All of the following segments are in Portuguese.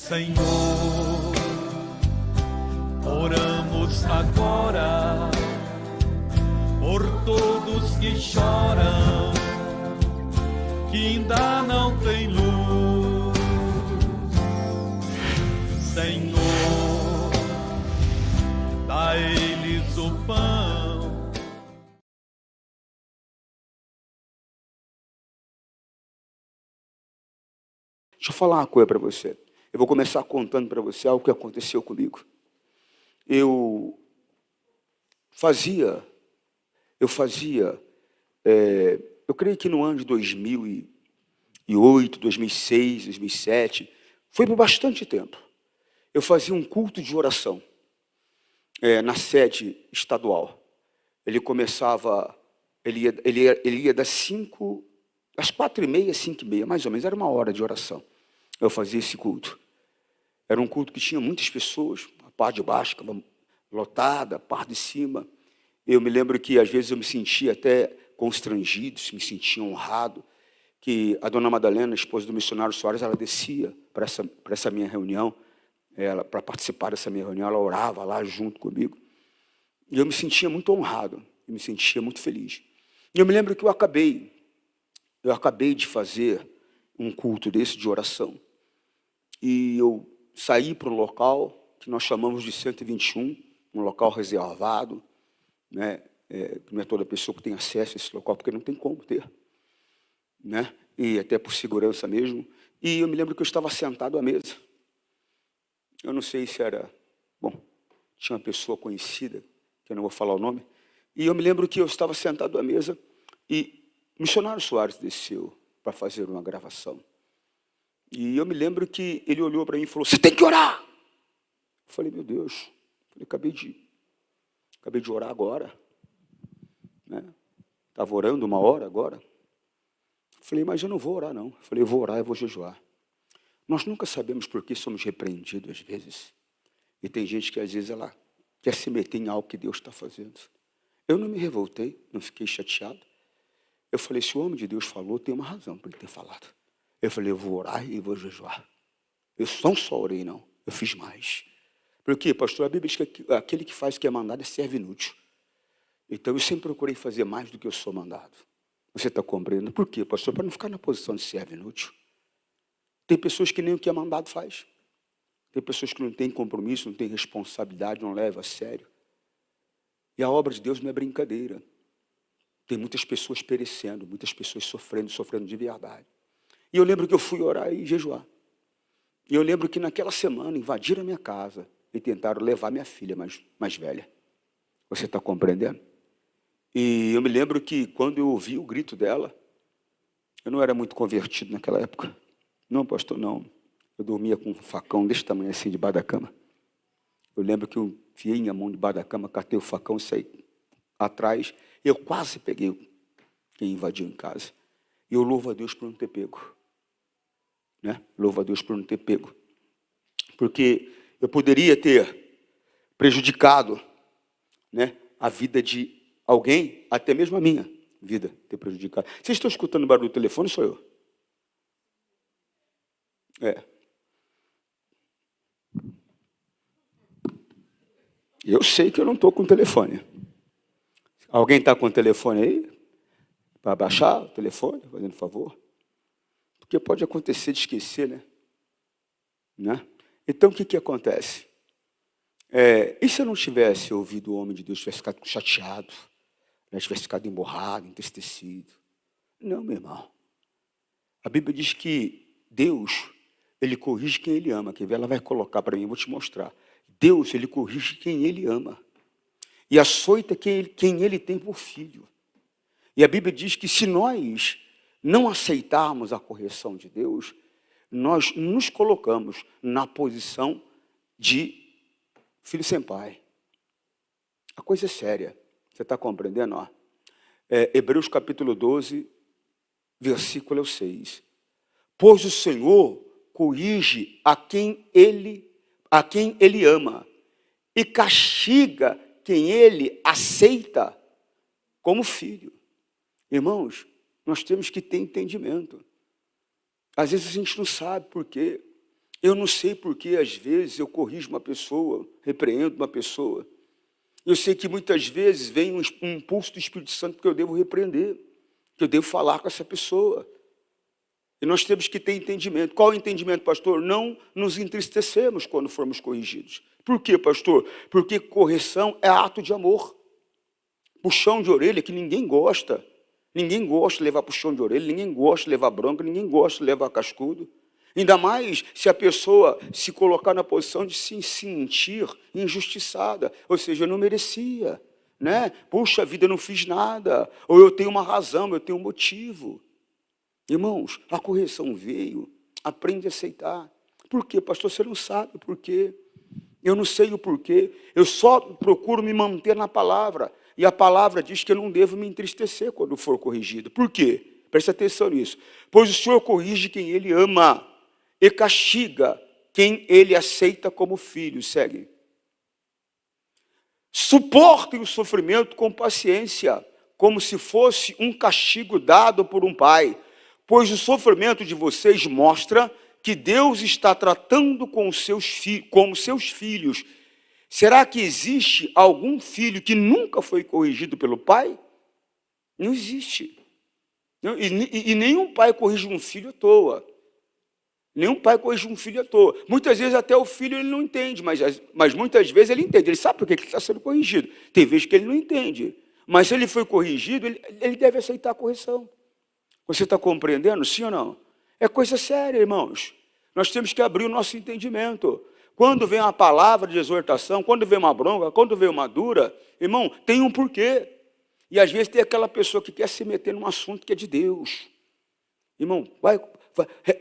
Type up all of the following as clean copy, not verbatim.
Senhor, oramos agora por todos que choram, que ainda não têm luz. Senhor, dá a eles o pão. Deixa eu falar uma coisa para você. Eu vou começar contando para você algo que aconteceu comigo. Eu creio que no ano de 2008, 2006, 2007, foi por bastante tempo. Eu fazia um culto de oração na sede estadual. Ele começava, ele ia das 4h30, 5h30, mais ou menos, era 1 hora de oração. Eu fazia esse culto. Era um culto que tinha muitas pessoas, a parte de baixo ficava lotada, a parte de cima. Eu me lembro que às vezes eu me sentia até constrangido, me sentia honrado, que a dona Madalena, esposa do missionário Soares, ela descia para essa minha reunião, para participar dessa minha reunião, ela orava lá junto comigo. E eu me sentia muito honrado, eu me sentia muito feliz. E eu me lembro que eu acabei de fazer um culto desse de oração. E eu saí para um local que nós chamamos de 121, um local reservado, né? Não é toda pessoa que tem acesso a esse local, porque não tem como ter, né? E até por segurança mesmo. E eu me lembro que eu estava sentado à mesa. Eu não sei se era... Bom, tinha uma pessoa conhecida, que eu não vou falar o nome, e eu me lembro que eu estava sentado à mesa e o missionário Soares desceu para fazer uma gravação. E eu me lembro que ele olhou para mim e falou: "Você tem que orar!" Eu falei: "Meu Deus, eu acabei de orar agora, né? Estava orando 1 hora agora." Eu falei: "Mas eu não vou orar, não." Eu falei: "Eu vou orar, eu vou jejuar." Nós nunca sabemos por que somos repreendidos às vezes. E tem gente que às vezes ela quer se meter em algo que Deus está fazendo. Eu não me revoltei, não fiquei chateado. Eu falei: se o homem de Deus falou, tem uma razão para ele ter falado. Eu falei: eu vou orar e vou jejuar. Eu não só orei, não. Eu fiz mais. Por quê, pastor? A Bíblia diz que aquele que faz o que é mandado é servo inútil. Então, eu sempre procurei fazer mais do que eu sou mandado. Você está compreendendo? Por quê, pastor? Para não ficar na posição de servo inútil. Tem pessoas que nem o que é mandado faz. Tem pessoas que não têm compromisso, não têm responsabilidade, não levam a sério. E a obra de Deus não é brincadeira. Tem muitas pessoas perecendo, muitas pessoas sofrendo de verdade. E eu lembro que eu fui orar e jejuar. E eu lembro que naquela semana invadiram a minha casa e tentaram levar minha filha mais velha. Você está compreendendo? E eu me lembro que quando eu ouvi o grito dela, eu não era muito convertido naquela época. Não, pastor, não. Eu dormia com um facão desse tamanho assim debaixo da cama. Eu lembro que eu enfiei minha mão debaixo da cama, catei o facão e saí atrás. Eu quase peguei quem invadiu em casa. E eu louvo a Deus por não ter pego. Né? Louvo a Deus por não ter pego. Porque eu poderia ter prejudicado, né, a vida de alguém, até mesmo a minha vida ter prejudicado. Vocês estão escutando o barulho do telefone, sou eu? Eu sei que eu não estou com o telefone. Alguém está com o telefone aí? Para baixar o telefone, fazendo favor? Porque pode acontecer de esquecer, né? Então, o que acontece? E se eu não tivesse ouvido o homem de Deus, tivesse ficado chateado, né, tivesse ficado emborrado, entristecido? Não, meu irmão. A Bíblia diz que Deus, Ele corrige quem Ele ama. Quer ver? Ela vai colocar para mim, eu vou te mostrar. Deus, Ele corrige quem Ele ama. E açoita quem Ele tem por filho. E a Bíblia diz que se nós não aceitarmos a correção de Deus, nós nos colocamos na posição de filho sem pai. A coisa é séria. Você está compreendendo? Ó? Hebreus capítulo 12, versículo 6. Pois o Senhor corrige a quem ele ama e castiga quem Ele aceita como filho. Irmãos, nós temos que ter entendimento. Às vezes a gente não sabe por quê. Eu não sei porque, às vezes, eu corrijo uma pessoa, repreendo uma pessoa. Eu sei que muitas vezes vem um impulso do Espírito Santo porque eu devo repreender, que eu devo falar com essa pessoa. E nós temos que ter entendimento. Qual é o entendimento, pastor? Não nos entristecemos quando formos corrigidos. Por quê, pastor? Porque correção é ato de amor. Puxão de orelha que ninguém gosta. Ninguém gosta de levar puxão de orelha, ninguém gosta de levar bronca, ninguém gosta de levar cascudo. Ainda mais se a pessoa se colocar na posição de se sentir injustiçada. Ou seja, eu não merecia, né? Puxa vida, eu não fiz nada. Ou eu tenho uma razão, eu tenho um motivo. Irmãos, a correção veio, aprende a aceitar. Por quê, pastor? Você não sabe o porquê. Eu não sei o porquê. Eu só procuro me manter na palavra. E a palavra diz que eu não devo me entristecer quando for corrigido. Por quê? Preste atenção nisso. Pois o Senhor corrige quem Ele ama e castiga quem Ele aceita como filho. Segue. Suportem o sofrimento com paciência, como se fosse um castigo dado por um pai. Pois o sofrimento de vocês mostra que Deus está tratando com como seus filhos. Será que existe algum filho que nunca foi corrigido pelo pai? Não existe. E nenhum pai corrige um filho à toa. Nenhum pai corrige um filho à toa. Muitas vezes até o filho ele não entende, mas muitas vezes ele entende. Ele sabe por que ele está sendo corrigido. Tem vezes que ele não entende. Mas se ele foi corrigido, ele deve aceitar a correção. Você está compreendendo, sim ou não? É coisa séria, irmãos. Nós temos que abrir o nosso entendimento. Quando vem uma palavra de exortação, quando vem uma bronca, quando vem uma dura, irmão, tem um porquê. E às vezes tem aquela pessoa que quer se meter num assunto que é de Deus. Irmão,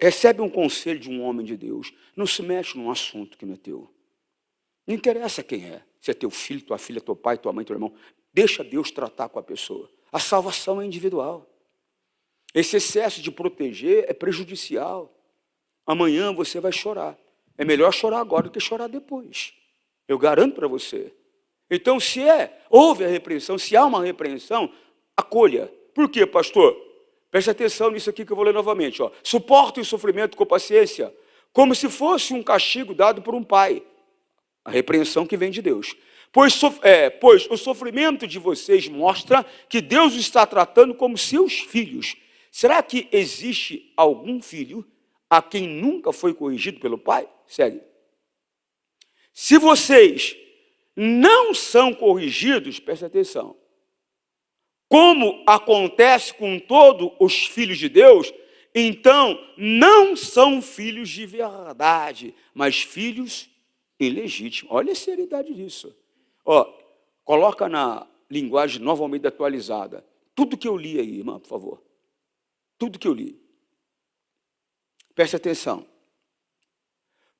recebe um conselho de um homem de Deus. Não se mexe num assunto que não é teu. Não interessa quem é. Se é teu filho, tua filha, teu pai, tua mãe, teu irmão. Deixa Deus tratar com a pessoa. A salvação é individual. Esse excesso de proteger é prejudicial. Amanhã você vai chorar. É melhor chorar agora do que chorar depois. Eu garanto para você. Então, houve a repreensão, se há uma repreensão, acolha. Por quê, pastor? Preste atenção nisso aqui que eu vou ler novamente. Suporte o sofrimento com paciência, como se fosse um castigo dado por um pai. A repreensão que vem de Deus. Pois o sofrimento de vocês mostra que Deus está tratando como seus filhos. Será que existe algum filho a quem nunca foi corrigido pelo pai? Segue. Se vocês não são corrigidos, preste atenção, como acontece com todos os filhos de Deus, então não são filhos de verdade, mas filhos ilegítimos. Olha a seriedade disso. Coloca na linguagem Nova Almeida atualizada. Tudo que eu li aí, irmã, por favor. Tudo que eu li. Preste atenção.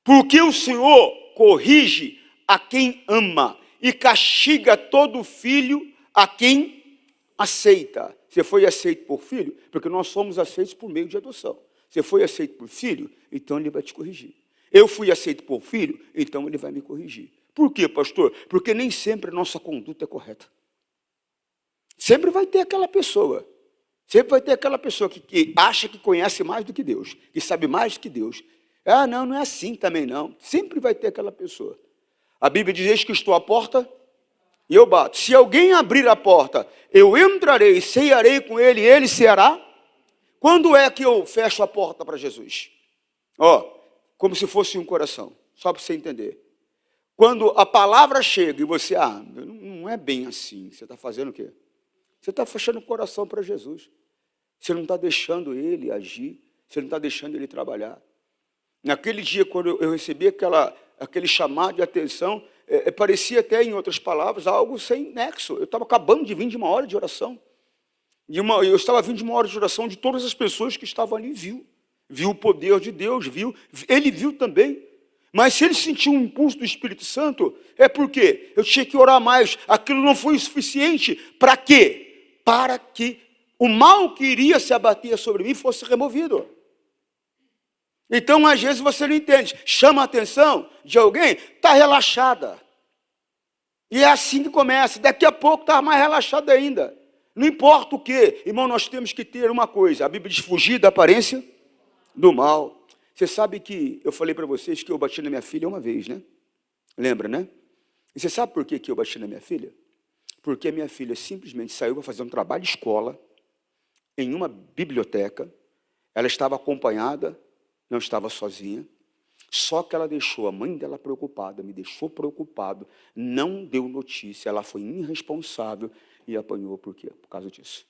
Porque o Senhor corrige a quem ama e castiga todo filho a quem aceita. Você foi aceito por filho? Porque nós somos aceitos por meio de adoção. Você foi aceito por filho? Então ele vai te corrigir. Eu fui aceito por filho? Então ele vai me corrigir. Por quê, pastor? Porque nem sempre a nossa conduta é correta. Sempre vai ter aquela pessoa. Sempre vai ter aquela pessoa que acha que conhece mais do que Deus, que sabe mais do que Deus. Não é assim também não. Sempre vai ter aquela pessoa. A Bíblia diz: eis que estou à porta e eu bato. Se alguém abrir a porta, eu entrarei, cearei com ele, e ele ceará. Quando é que eu fecho a porta para Jesus? Como se fosse um coração, só para você entender. Quando a palavra chega e você, não é bem assim, você está fazendo o quê? Você está fechando o coração para Jesus. Você não está deixando Ele agir, você não está deixando Ele trabalhar. Naquele dia, quando eu recebi aquele chamado de atenção, parecia até, em outras palavras, algo sem nexo. Eu estava acabando de vir de uma hora de oração. Eu estava vindo de uma hora de oração de todas as pessoas que estavam ali, viu o poder de Deus, ele viu também. Mas se ele sentiu um impulso do Espírito Santo, é porque eu tinha que orar mais. Aquilo não foi o suficiente. Para quê? Para que o mal que iria se abater sobre mim fosse removido. Então, às vezes, você não entende. Chama a atenção de alguém, está relaxada. E é assim que começa. Daqui a pouco está mais relaxada ainda. Não importa o quê. Irmão, nós temos que ter uma coisa. A Bíblia diz: fugir da aparência do mal. Você sabe que eu falei para vocês que eu bati na minha filha uma vez, né? Lembra, né? E você sabe por que eu bati na minha filha? Porque a minha filha simplesmente saiu para fazer um trabalho de escola em uma biblioteca. Ela estava acompanhada, não estava sozinha. Só que ela deixou a mãe dela preocupada, me deixou preocupado, não deu notícia, ela foi irresponsável e apanhou por quê? Por causa disso.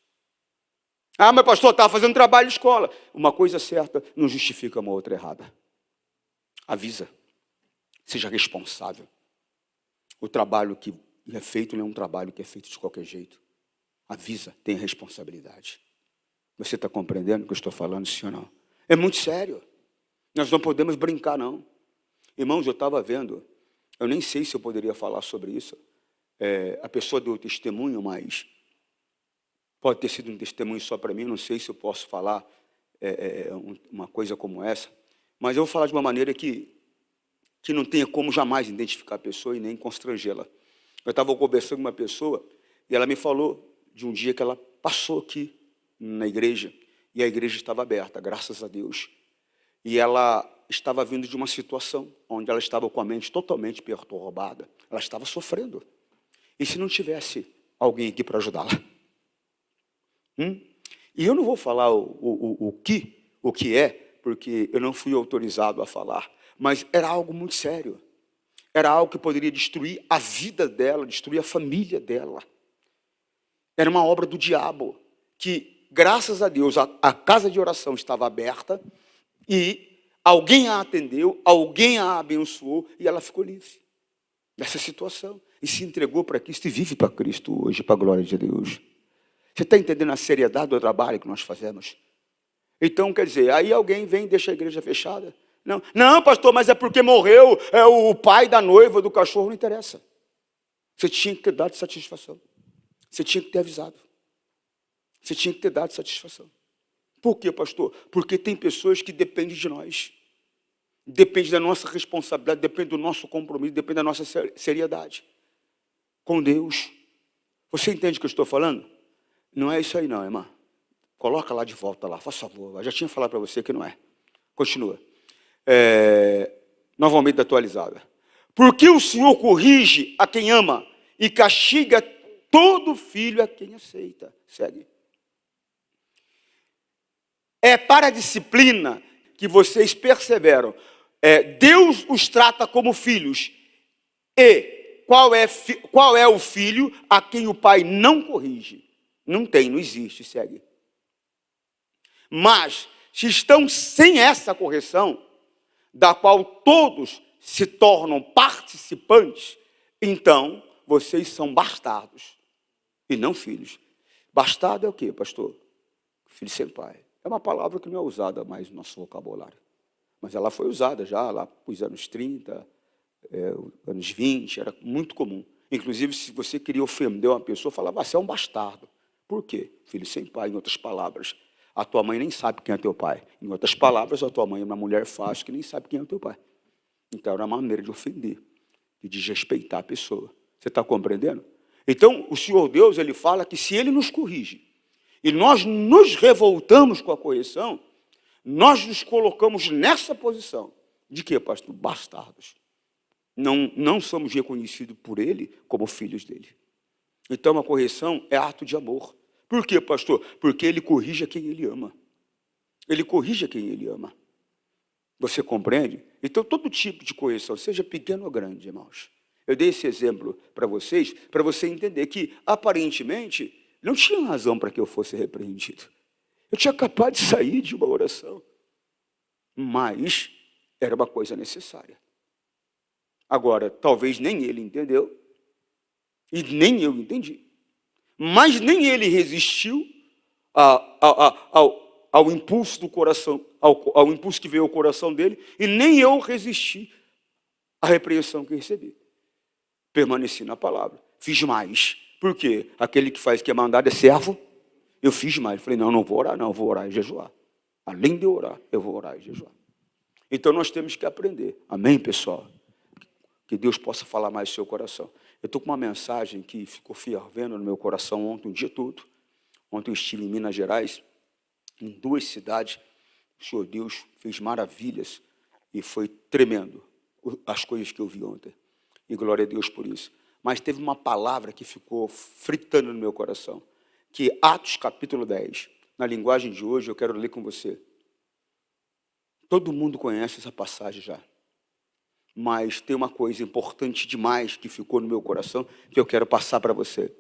Ah, mas pastor, estava fazendo trabalho de escola. Uma coisa certa não justifica uma outra errada. Avisa. Seja responsável. O trabalho que é feito não é um trabalho que é feito de qualquer jeito. Avisa, tenha responsabilidade. Você está compreendendo o que eu estou falando, sim ou não? É muito sério. Nós não podemos brincar, não. Irmãos, eu estava vendo, eu nem sei se eu poderia falar sobre isso. A pessoa deu testemunho, mas pode ter sido um testemunho só para mim, não sei se eu posso falar uma coisa como essa, mas eu vou falar de uma maneira que não tenha como jamais identificar a pessoa e nem constrangê-la. Eu estava conversando com uma pessoa e ela me falou de um dia que ela passou aqui na igreja e a igreja estava aberta, graças a Deus. E ela estava vindo de uma situação onde ela estava com a mente totalmente perturbada. Ela estava sofrendo. E se não tivesse alguém aqui para ajudá-la? E eu não vou falar o que é, porque eu não fui autorizado a falar, mas era algo muito sério. Era algo que poderia destruir a vida dela, destruir a família dela. Era uma obra do diabo, que, graças a Deus, a casa de oração estava aberta e alguém a atendeu, alguém a abençoou e ela ficou livre dessa situação. E se entregou para Cristo e vive para Cristo hoje, para a glória de Deus. Você está entendendo a seriedade do trabalho que nós fazemos? Então, quer dizer, aí alguém vem e deixa a igreja fechada. Não, pastor, mas é porque morreu o pai da noiva, do cachorro, não interessa. Você tinha que ter dado satisfação. Você tinha que ter avisado. Você tinha que ter dado satisfação. Por quê, pastor? Porque tem pessoas que dependem de nós. Depende da nossa responsabilidade, depende do nosso compromisso, depende da nossa seriedade com Deus. Você entende o que eu estou falando? Não é isso aí não, irmã. Coloca lá de volta lá, faz favor. Eu já tinha falado para você que não é. Continua. Novamente atualizada. Porque o Senhor corrige a quem ama e castiga todo filho a quem aceita. Segue. É para a disciplina que vocês perseveram. Deus os trata como filhos. E qual é o filho a quem o pai não corrige? Não tem, não existe, segue. Mas, se estão sem essa correção, da qual todos se tornam participantes, então vocês são bastardos e não filhos. Bastardo é o quê, pastor? Filho sem pai. É uma palavra que não é usada mais no nosso vocabulário. Mas ela foi usada já lá nos anos 30, anos 20, era muito comum. Inclusive, se você queria ofender uma pessoa, falava, você é um bastardo. Por quê? Filho sem pai, em outras palavras. A tua mãe nem sabe quem é teu pai. Em outras palavras, a tua mãe é uma mulher fácil que nem sabe quem é o teu pai. Então, era uma maneira de ofender, de desrespeitar a pessoa. Você está compreendendo? Então, o Senhor Deus, Ele fala que se Ele nos corrige, e nós nos revoltamos com a correção, nós nos colocamos nessa posição. De quê, pastor? Bastardos. Não somos reconhecidos por Ele como filhos dEle. Então, a correção é ato de amor. Por quê, pastor? Porque Ele corrige a quem Ele ama. Ele corrige a quem Ele ama. Você compreende? Então, todo tipo de correção, seja pequeno ou grande, irmãos. Eu dei esse exemplo para vocês, para você entender que, aparentemente, não tinha razão para que eu fosse repreendido. Eu tinha acabado de sair de uma oração. Mas era uma coisa necessária. Agora, talvez nem ele entendeu, e nem eu entendi. Mas nem ele resistiu ao impulso do coração, ao impulso que veio ao coração dele, e nem eu resisti à repreensão que recebi. Permaneci na palavra. Fiz mais. Por quê? Aquele que faz que é mandado é servo. Eu fiz mais. Falei, não vou orar, não, vou orar e jejuar. Além de orar, eu vou orar e jejuar. Então nós temos que aprender. Amém, pessoal? Que Deus possa falar mais no seu coração. Eu estou com uma mensagem que ficou fervendo no meu coração ontem, um dia todo. Ontem eu estive em Minas Gerais, em 2 cidades, O Senhor Deus fez maravilhas e foi tremendo as coisas que eu vi ontem. E glória a Deus por isso. Mas teve uma palavra que ficou fritando no meu coração, que Atos capítulo 10, na linguagem de hoje, eu quero ler com você. Todo mundo conhece essa passagem já. Mas tem uma coisa importante demais que ficou no meu coração, que eu quero passar para você.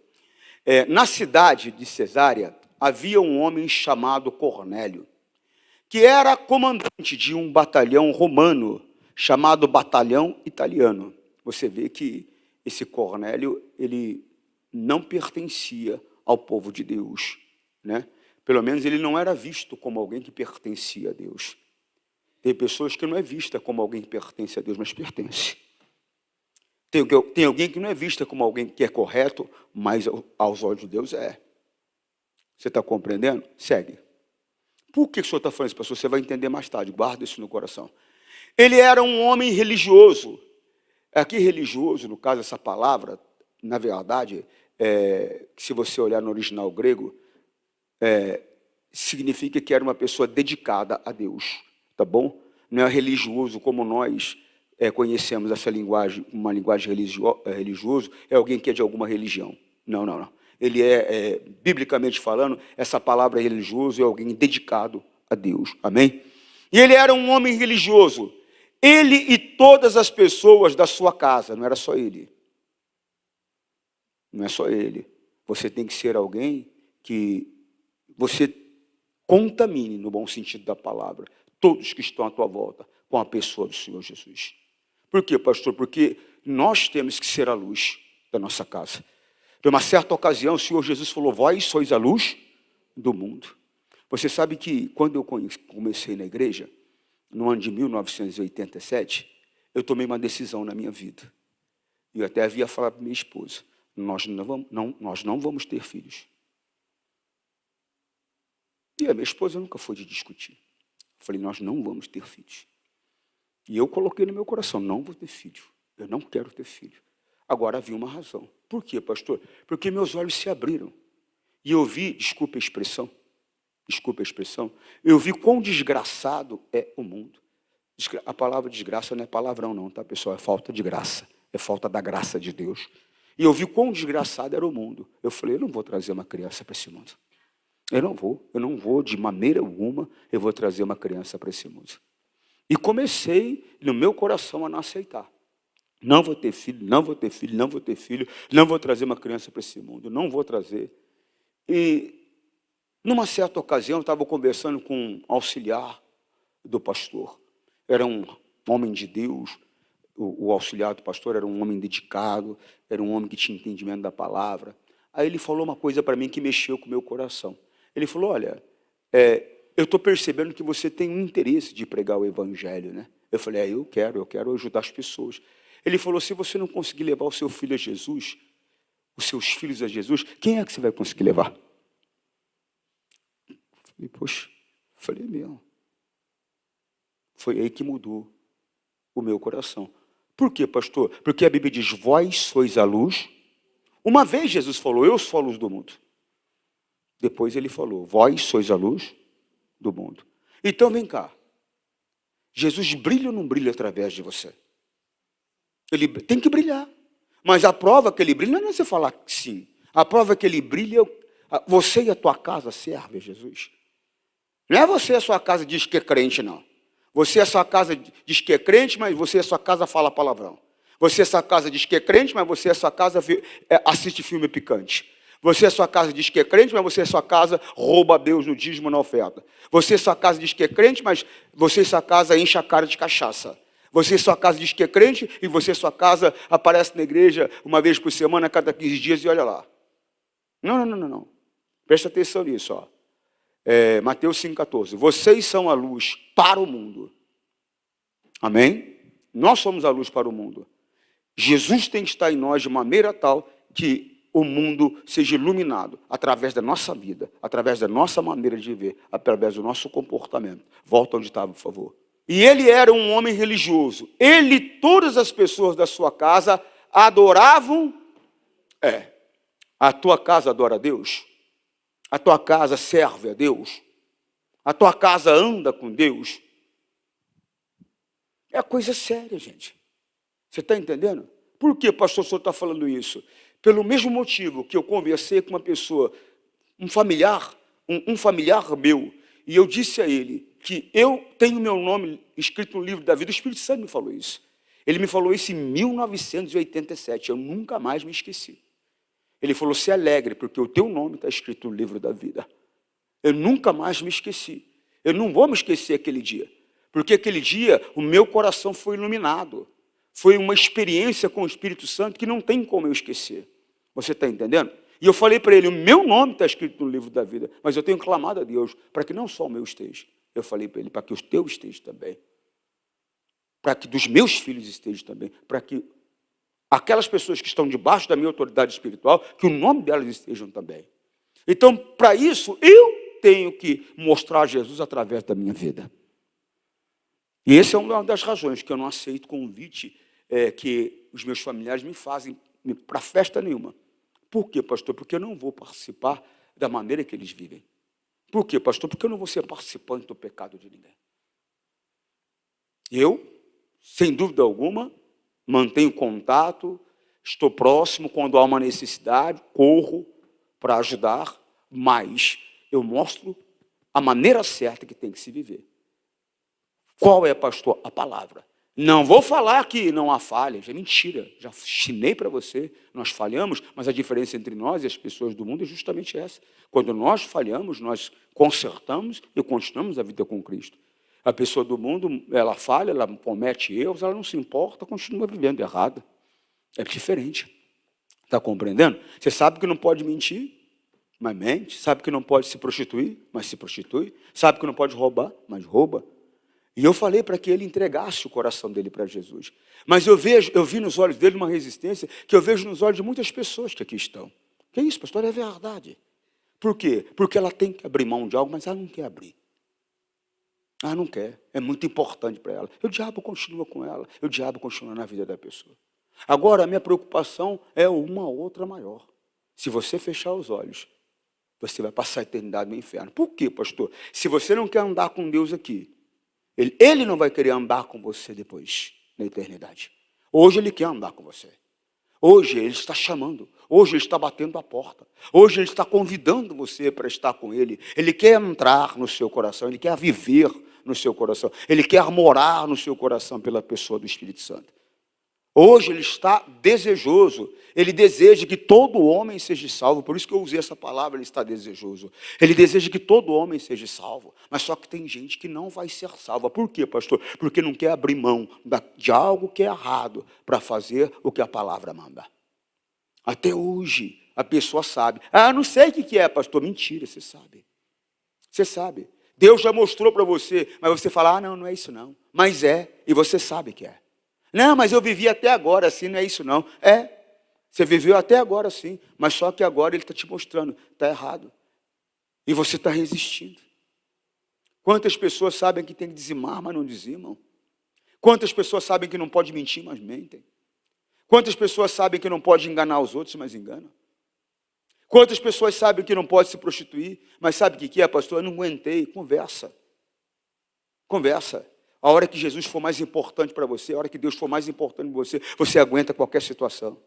Na cidade de Cesárea, havia um homem chamado Cornélio, que era comandante de um batalhão romano, chamado Batalhão Italiano. Você vê que esse Cornélio, ele não pertencia ao povo de Deus, né? Pelo menos ele não era visto como alguém que pertencia a Deus. Tem pessoas que não é vista como alguém que pertence a Deus, mas pertence. Tem alguém que não é vista como alguém que é correto, mas aos olhos de Deus é. Você está compreendendo? Segue. Por que o senhor está falando isso, pastor? Você vai entender mais tarde, guarda isso no coração. Ele era um homem religioso. Aqui religioso, no caso, essa palavra, na verdade, se você olhar no original grego, significa que era uma pessoa dedicada a Deus, tá bom? Não é religioso como nós conhecemos essa linguagem, uma linguagem religioso, é alguém que é de alguma religião. Não. Ele biblicamente falando, essa palavra religioso é alguém dedicado a Deus, amém? E ele era um homem religioso. Ele e todas as pessoas da sua casa, não era só ele. Não é só ele. Você tem que ser alguém que você contamine, no bom sentido da palavra, todos que estão à tua volta com a pessoa do Senhor Jesus. Por quê, pastor? Porque nós temos que ser a luz da nossa casa. De uma certa ocasião, o Senhor Jesus falou, vós sois a luz do mundo. Você sabe que quando eu comecei na igreja, no ano de 1987, eu tomei uma decisão na minha vida. E eu até havia falado para minha esposa, nós não vamos ter filhos. E a minha esposa nunca foi de discutir. Eu falei, nós não vamos ter filhos. E eu coloquei no meu coração, não vou ter filho. Eu não quero ter filho. Agora havia uma razão. Por quê, pastor? Porque meus olhos se abriram. E eu vi, desculpa a expressão, eu vi quão desgraçado é o mundo. A palavra desgraça não é palavrão não, tá, pessoal? É falta de graça. É falta da graça de Deus. E eu vi quão desgraçado era o mundo. Eu falei, eu não vou trazer uma criança para esse mundo. Eu não vou, de maneira alguma, eu vou trazer uma criança para esse mundo. E comecei, no meu coração, a não aceitar. Não vou ter filho, não vou ter filho, não vou ter filho, não vou trazer uma criança para esse mundo, não vou trazer. E, numa certa ocasião, eu estava conversando com um auxiliar do pastor. Era um homem de Deus, o auxiliar do pastor era um homem dedicado, era um homem que tinha entendimento da palavra. Aí ele falou uma coisa para mim que mexeu com o meu coração. Ele falou, olha, eu estou percebendo que você tem um interesse de pregar o evangelho, né? Eu falei, eu quero ajudar as pessoas. Ele falou, se você não conseguir levar o seu filho a Jesus, os seus filhos a Jesus, quem é que você vai conseguir levar? Eu falei, poxa, meu. Foi aí que mudou o meu coração. Por quê, pastor? Porque a Bíblia diz, vós sois a luz. Uma vez Jesus falou, eu sou a luz do mundo. Depois ele falou, vós sois a luz do mundo. Então vem cá. Jesus brilha ou não brilha através de você? Ele tem que brilhar. Mas a prova que ele brilha não é você falar que sim. A prova que ele brilha, você e a tua casa servem a Jesus. Não é você e a sua casa diz que é crente, não. Você e a sua casa diz que é crente, mas você e a sua casa fala palavrão. Você e a sua casa diz que é crente, mas você e a sua casa assiste filme picante. Você e a sua casa diz que é crente, mas você e a sua casa rouba a Deus no dízimo e na oferta. Você e a sua casa diz que é crente, mas você e a sua casa enche a cara de cachaça. Você e a sua casa diz que é crente, e você e a sua casa aparece na igreja uma vez por semana, a cada 15 dias, e olha lá. Não. Presta atenção nisso, ó. Mateus 5,14. Vocês são a luz para o mundo. Amém? Nós somos a luz para o mundo. Jesus tem que estar em nós de maneira tal que o mundo seja iluminado através da nossa vida, através da nossa maneira de viver, através do nosso comportamento. Volta onde estava, por favor. E ele era um homem religioso. Ele e todas as pessoas da sua casa adoravam. A tua casa adora a Deus? A tua casa serve a Deus? A tua casa anda com Deus? É coisa séria, gente. Você está entendendo? Por que, pastor, o senhor está falando isso? Pelo mesmo motivo que eu conversei com uma pessoa, um familiar meu, e eu disse a ele que eu tenho meu nome escrito no livro da vida. O Espírito Santo me falou isso. Ele me falou isso em 1987, eu nunca mais me esqueci. Ele falou, se alegre, porque o teu nome está escrito no livro da vida. Eu nunca mais me esqueci. Eu não vou me esquecer aquele dia, porque aquele dia o meu coração foi iluminado. Foi uma experiência com o Espírito Santo que não tem como eu esquecer. Você está entendendo? E eu falei para ele, o meu nome está escrito no livro da vida, mas eu tenho clamado a Deus para que não só o meu esteja. Eu falei para ele, para que o teu esteja também. Para que dos meus filhos estejam também. Para que aquelas pessoas que estão debaixo da minha autoridade espiritual, que o nome delas estejam também. Então, para isso, eu tenho que mostrar Jesus através da minha vida. E essa é uma das razões que eu não aceito convite que os meus familiares me fazem para festa nenhuma. Por quê, pastor? Porque eu não vou participar da maneira que eles vivem. Por quê, pastor? Porque eu não vou ser participante do pecado de ninguém. Eu, sem dúvida alguma, mantenho contato, estou próximo quando há uma necessidade, corro para ajudar, mas eu mostro a maneira certa que tem que se viver. Qual é, pastor? A palavra. Não vou falar que não há falhas, é mentira. Já ensinei para você, nós falhamos, mas a diferença entre nós e as pessoas do mundo é justamente essa. Quando nós falhamos, nós consertamos e continuamos a vida com Cristo. A pessoa do mundo, ela falha, ela comete erros, ela não se importa, continua vivendo errado. É diferente. Está compreendendo? Você sabe que não pode mentir, mas mente. Sabe que não pode se prostituir, mas se prostitui. Sabe que não pode roubar, mas rouba. E eu falei para que ele entregasse o coração dele para Jesus. Mas eu vi nos olhos dele uma resistência que eu vejo nos olhos de muitas pessoas que aqui estão. Que isso, pastor? É verdade. Por quê? Porque ela tem que abrir mão de algo, mas ela não quer abrir. Ela não quer. É muito importante para ela. O diabo continua com ela. O diabo continua na vida da pessoa. Agora, a minha preocupação é uma outra maior. Se você fechar os olhos, você vai passar a eternidade no inferno. Por quê, pastor? Se você não quer andar com Deus aqui, ele não vai querer andar com você depois, na eternidade. Hoje ele quer andar com você. Hoje ele está chamando. Hoje ele está batendo a porta. Hoje ele está convidando você para estar com ele. Ele quer entrar no seu coração. Ele quer viver no seu coração. Ele quer morar no seu coração pela pessoa do Espírito Santo. Hoje ele está desejoso. Ele deseja que todo homem seja salvo. Por isso que eu usei essa palavra, ele está desejoso. Ele deseja que todo homem seja salvo. Mas só que tem gente que não vai ser salva. Por quê, pastor? Porque não quer abrir mão de algo que é errado para fazer o que a palavra manda. Até hoje, a pessoa sabe. Ah, não sei o que é, pastor. Mentira, você sabe. Você sabe. Deus já mostrou para você, mas você fala, não é isso não. Mas é, e você sabe que é. Não, mas eu vivi até agora assim, não é isso não. É, você viveu até agora assim, mas só que agora ele está te mostrando, está errado. E você está resistindo. Quantas pessoas sabem que tem que dizimar, mas não dizimam? Quantas pessoas sabem que não pode mentir, mas mentem? Quantas pessoas sabem que não pode enganar os outros, mas enganam? Quantas pessoas sabem que não pode se prostituir, mas sabe o que é, pastor? Eu não aguentei. Conversa. Conversa. A hora que Jesus for mais importante para você, a hora que Deus for mais importante para você, você aguenta qualquer situação.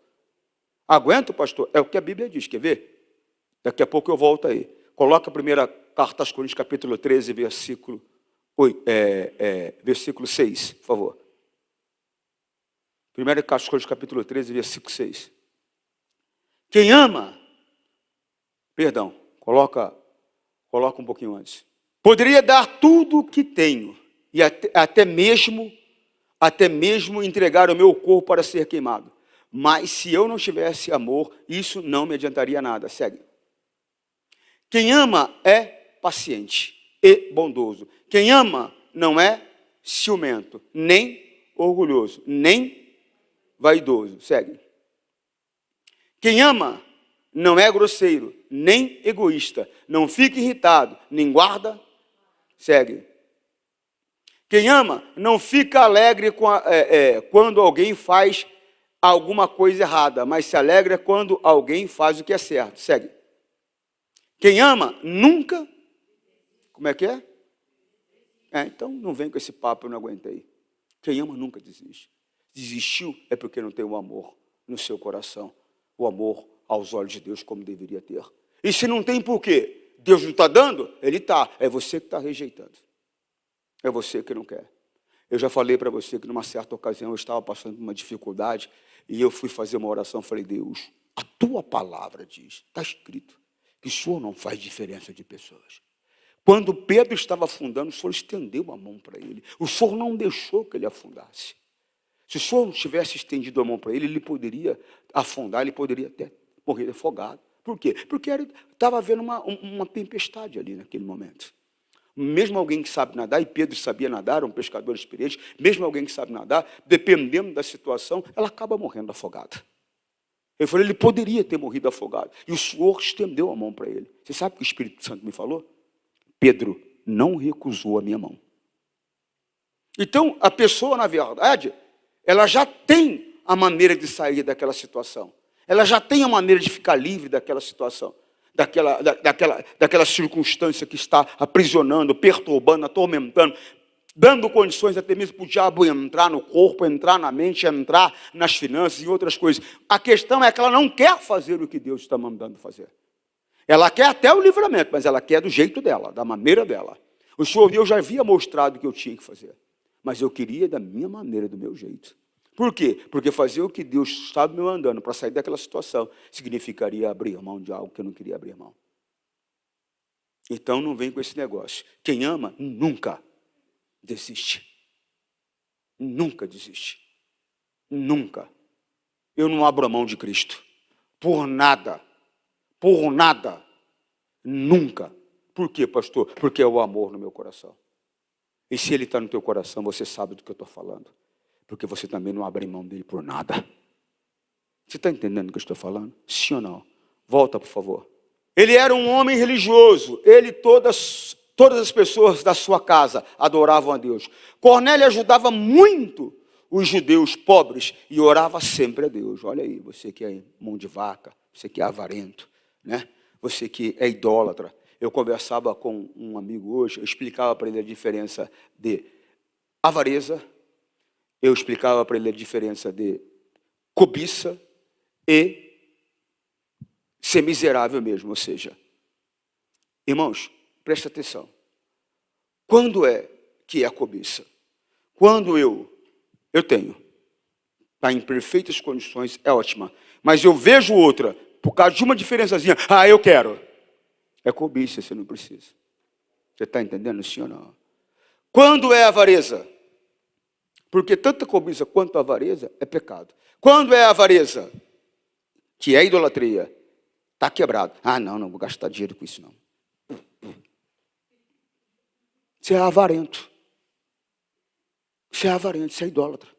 Aguenta, pastor? É o que a Bíblia diz, quer ver? Daqui a pouco eu volto aí. Coloca a primeira carta aos Coríntios, capítulo 13, versículo 6, por favor. Primeira carta aos Coríntios, capítulo 13, versículo 6. Quem ama, coloca um pouquinho antes. Poderia dar tudo o que tenho, e até mesmo entregar o meu corpo para ser queimado. Mas se eu não tivesse amor, isso não me adiantaria nada. Segue. Quem ama é paciente e bondoso. Quem ama não é ciumento, nem orgulhoso, nem vaidoso. Segue. Quem ama não é grosseiro, nem egoísta. Não fica irritado, nem guarda. Segue. Quem ama não fica alegre quando alguém faz alguma coisa errada, mas se alegra quando alguém faz o que é certo. Segue. Quem ama nunca, como é que é? Então não vem com esse papo, eu não aguentei. Quem ama nunca desiste. Desistiu é porque não tem o amor no seu coração. O amor aos olhos de Deus como deveria ter. E se não tem, por quê? Deus não está dando? Ele está. É você que está rejeitando. É você que não quer. Eu já falei para você que numa certa ocasião eu estava passando por uma dificuldade e eu fui fazer uma oração, falei, Deus, a tua palavra diz, está escrito, que o Senhor não faz diferença de pessoas. Quando Pedro estava afundando, o Senhor estendeu a mão para ele. O Senhor não deixou que ele afundasse. Se o Senhor não tivesse estendido a mão para ele, ele poderia afundar, ele poderia até morrer afogado. Por quê? Porque estava havendo uma tempestade ali naquele momento. Mesmo alguém que sabe nadar, e Pedro sabia nadar, um pescador experiente, mesmo alguém que sabe nadar, dependendo da situação, ela acaba morrendo afogada. Eu falei, ele poderia ter morrido afogado. E o Senhor estendeu a mão para ele. Você sabe o que o Espírito Santo me falou? Pedro não recusou a minha mão. Então, a pessoa, na verdade, ela já tem a maneira de sair daquela situação. Ela já tem a maneira de ficar livre daquela situação. Daquela circunstância que está aprisionando, perturbando, atormentando, dando condições até mesmo para o diabo entrar no corpo, entrar na mente, entrar nas finanças e outras coisas. A questão é que ela não quer fazer o que Deus está mandando fazer. Ela quer até o livramento, mas ela quer do jeito dela, da maneira dela. O Senhor Deus já havia mostrado o que eu tinha que fazer, mas eu queria da minha maneira, do meu jeito. Por quê? Porque fazer o que Deus estava me mandando para sair daquela situação significaria abrir mão de algo que eu não queria abrir mão. Então não vem com esse negócio. Quem ama nunca desiste. Nunca desiste. Nunca. Eu não abro a mão de Cristo. Por nada. Por nada. Nunca. Por quê, pastor? Porque é o amor no meu coração. E se ele está no teu coração, você sabe do que eu estou falando. Porque você também não abre mão dele por nada. Você está entendendo o que eu estou falando? Sim ou não? Volta, por favor. Ele era um homem religioso. Ele, todas as pessoas da sua casa adoravam a Deus. Cornélio ajudava muito os judeus pobres e orava sempre a Deus. Olha aí, você que é mão de vaca, você que é avarento, né? Você que é idólatra. Eu conversava com um amigo hoje, eu explicava para ele a diferença de avareza, eu explicava para ele a diferença de cobiça e ser miserável mesmo, ou seja, irmãos, presta atenção. Quando é que é a cobiça? Quando eu tenho, está em perfeitas condições, é ótima, mas eu vejo outra, por causa de uma diferençazinha, eu quero. É cobiça, você não precisa. Você está entendendo, sim ou não? Quando é avareza? Porque tanto a cobiça quanto a avareza é pecado. Quando é a avareza, que é idolatria, está quebrado. Não vou gastar dinheiro com isso, não. Você é avarento. Você é avarento, você é idólatra.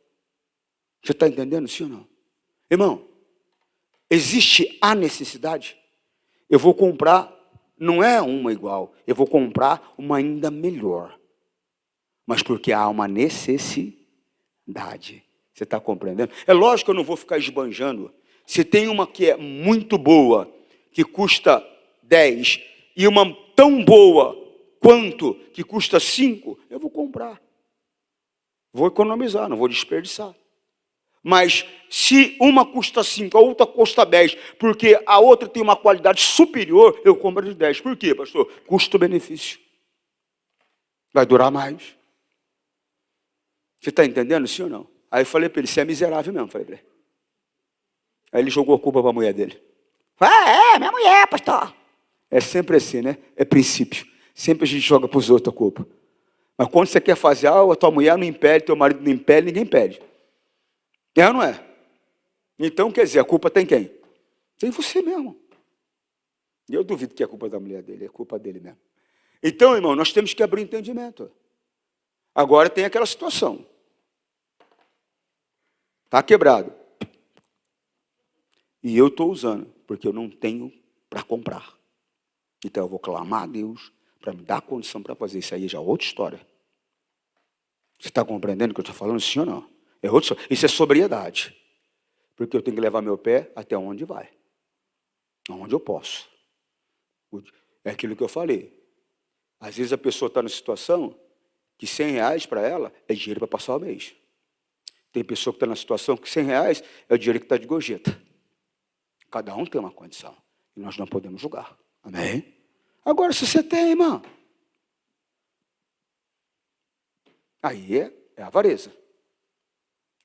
Você está entendendo, sim ou não? Irmão, existe a necessidade? Eu vou comprar, não é uma igual, eu vou comprar uma ainda melhor. Mas porque há uma necessidade. Você está compreendendo? É lógico que eu não vou ficar esbanjando. Se tem uma que é muito boa, que custa 10, e uma tão boa quanto que custa 5, eu vou comprar. Vou economizar, não vou desperdiçar. Mas se uma custa 5, a outra custa 10, porque a outra tem uma qualidade superior, eu compro de 10. Por quê, pastor? Custo-benefício. Vai durar mais. Você está entendendo, sim ou não? Aí eu falei para ele, você é miserável mesmo, falei para ele. Aí ele jogou a culpa para a mulher dele. Minha mulher, pastor. É sempre assim, né? É princípio. Sempre a gente joga para os outros a culpa. Mas quando você quer fazer algo, a tua mulher não impede, teu marido não impede, ninguém impede. É ou não é? Então, quer dizer, a culpa tem quem? Tem você mesmo. E eu duvido que é culpa da mulher dele, é culpa dele mesmo. Então, irmão, nós temos que abrir entendimento. Agora tem aquela situação. Está quebrado. E eu estou usando, porque eu não tenho para comprar. Então eu vou clamar a Deus para me dar a condição para fazer. Isso aí já é outra história. Você está compreendendo o que eu estou falando, sim ou não? É outra história. Isso é sobriedade. Porque eu tenho que levar meu pé até onde vai. Aonde eu posso. É aquilo que eu falei. Às vezes a pessoa está numa situação que R$ 100 para ela é dinheiro para passar o mês. Tem pessoa que está na situação que R$ 100 é o dinheiro que está de gorjeta. Cada um tem uma condição. E nós não podemos julgar. Amém? Agora, se você tem, irmão, aí é avareza.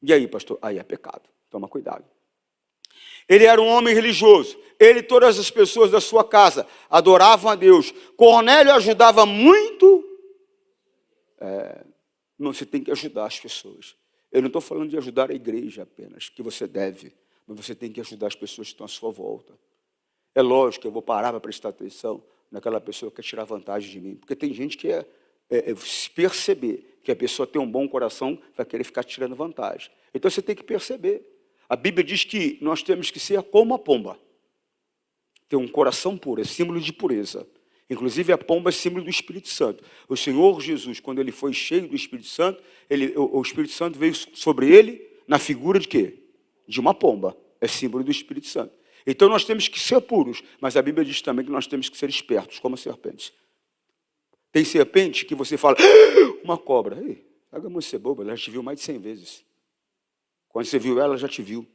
E aí, pastor? Aí é pecado. Toma cuidado. Ele era um homem religioso. Ele e todas as pessoas da sua casa adoravam a Deus. Cornélio ajudava muito. Você tem que ajudar as pessoas. Eu não estou falando de ajudar a igreja apenas, que você deve, mas você tem que ajudar as pessoas que estão à sua volta. É lógico que eu vou parar para prestar atenção naquela pessoa que quer tirar vantagem de mim. Porque tem gente que se perceber que a pessoa tem um bom coração, vai querer ficar tirando vantagem. Então você tem que perceber. A Bíblia diz que nós temos que ser como a pomba. Ter um coração puro, é símbolo de pureza. Inclusive a pomba é símbolo do Espírito Santo. O Senhor Jesus, quando ele foi cheio do Espírito Santo, o Espírito Santo veio sobre ele na figura de quê? De uma pomba. É símbolo do Espírito Santo. Então nós temos que ser puros, mas a Bíblia diz também que nós temos que ser espertos, como serpentes. Tem serpente que você fala, uma cobra. Ei, Agamos ser boba, ela já te viu mais de 100 vezes. Quando você viu ela, ela já te viu.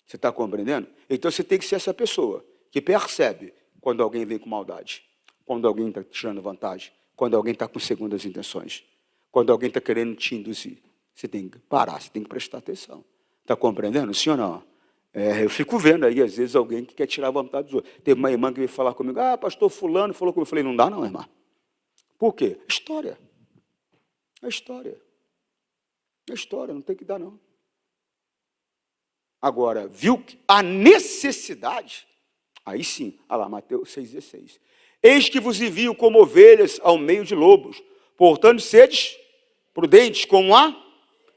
Você está compreendendo? Então você tem que ser essa pessoa que percebe quando alguém vem com maldade, quando alguém está tirando vantagem, quando alguém está com segundas intenções, quando alguém está querendo te induzir. Você tem que parar, você tem que prestar atenção. Está compreendendo? Sim ou não? Eu fico vendo aí, às vezes, alguém que quer tirar vantagem dos outros. Teve uma irmã que veio falar comigo, pastor fulano falou comigo. Eu falei, não dá não, irmã. Por quê? História. É história. É história, não tem que dar não. Agora, viu a necessidade? Aí sim, olha lá, Mateus 6,16. Eis que vos envio como ovelhas ao meio de lobos. Portanto, sedes prudentes como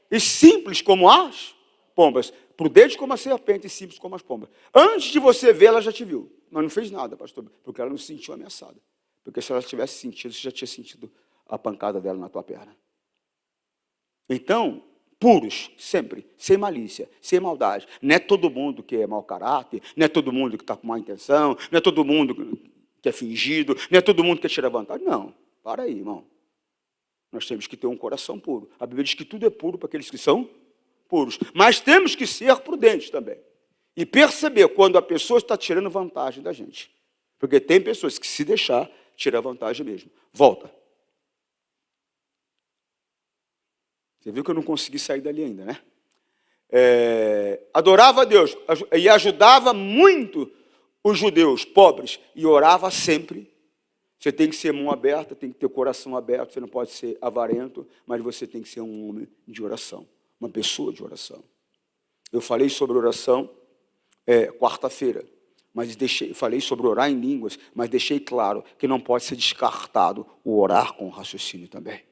e simples como as pombas. Prudentes como a serpente e simples como as pombas. Antes de você ver, ela já te viu. Mas não fez nada, pastor, porque ela não se sentiu ameaçada. Porque se ela tivesse sentido, você já tinha sentido a pancada dela na tua perna. Então, puros, sempre, sem malícia, sem maldade. Não é todo mundo que é mau caráter, não é todo mundo que está com má intenção, não é todo mundo que é fingido, não é todo mundo que quer tirar vantagem. Não, para aí, irmão. Nós temos que ter um coração puro. A Bíblia diz que tudo é puro para aqueles que são puros. Mas temos que ser prudentes também. E perceber quando a pessoa está tirando vantagem da gente. Porque tem pessoas que, se deixar, tiram vantagem mesmo. Volta. Você viu que eu não consegui sair dali ainda, né? Adorava a Deus e ajudava muito os judeus pobres e orava sempre. Você tem que ser mão aberta, tem que ter coração aberto, você não pode ser avarento, mas você tem que ser um homem de oração, uma pessoa de oração. Eu falei sobre oração quarta-feira, mas falei sobre orar em línguas, mas deixei claro que não pode ser descartado o orar com raciocínio também.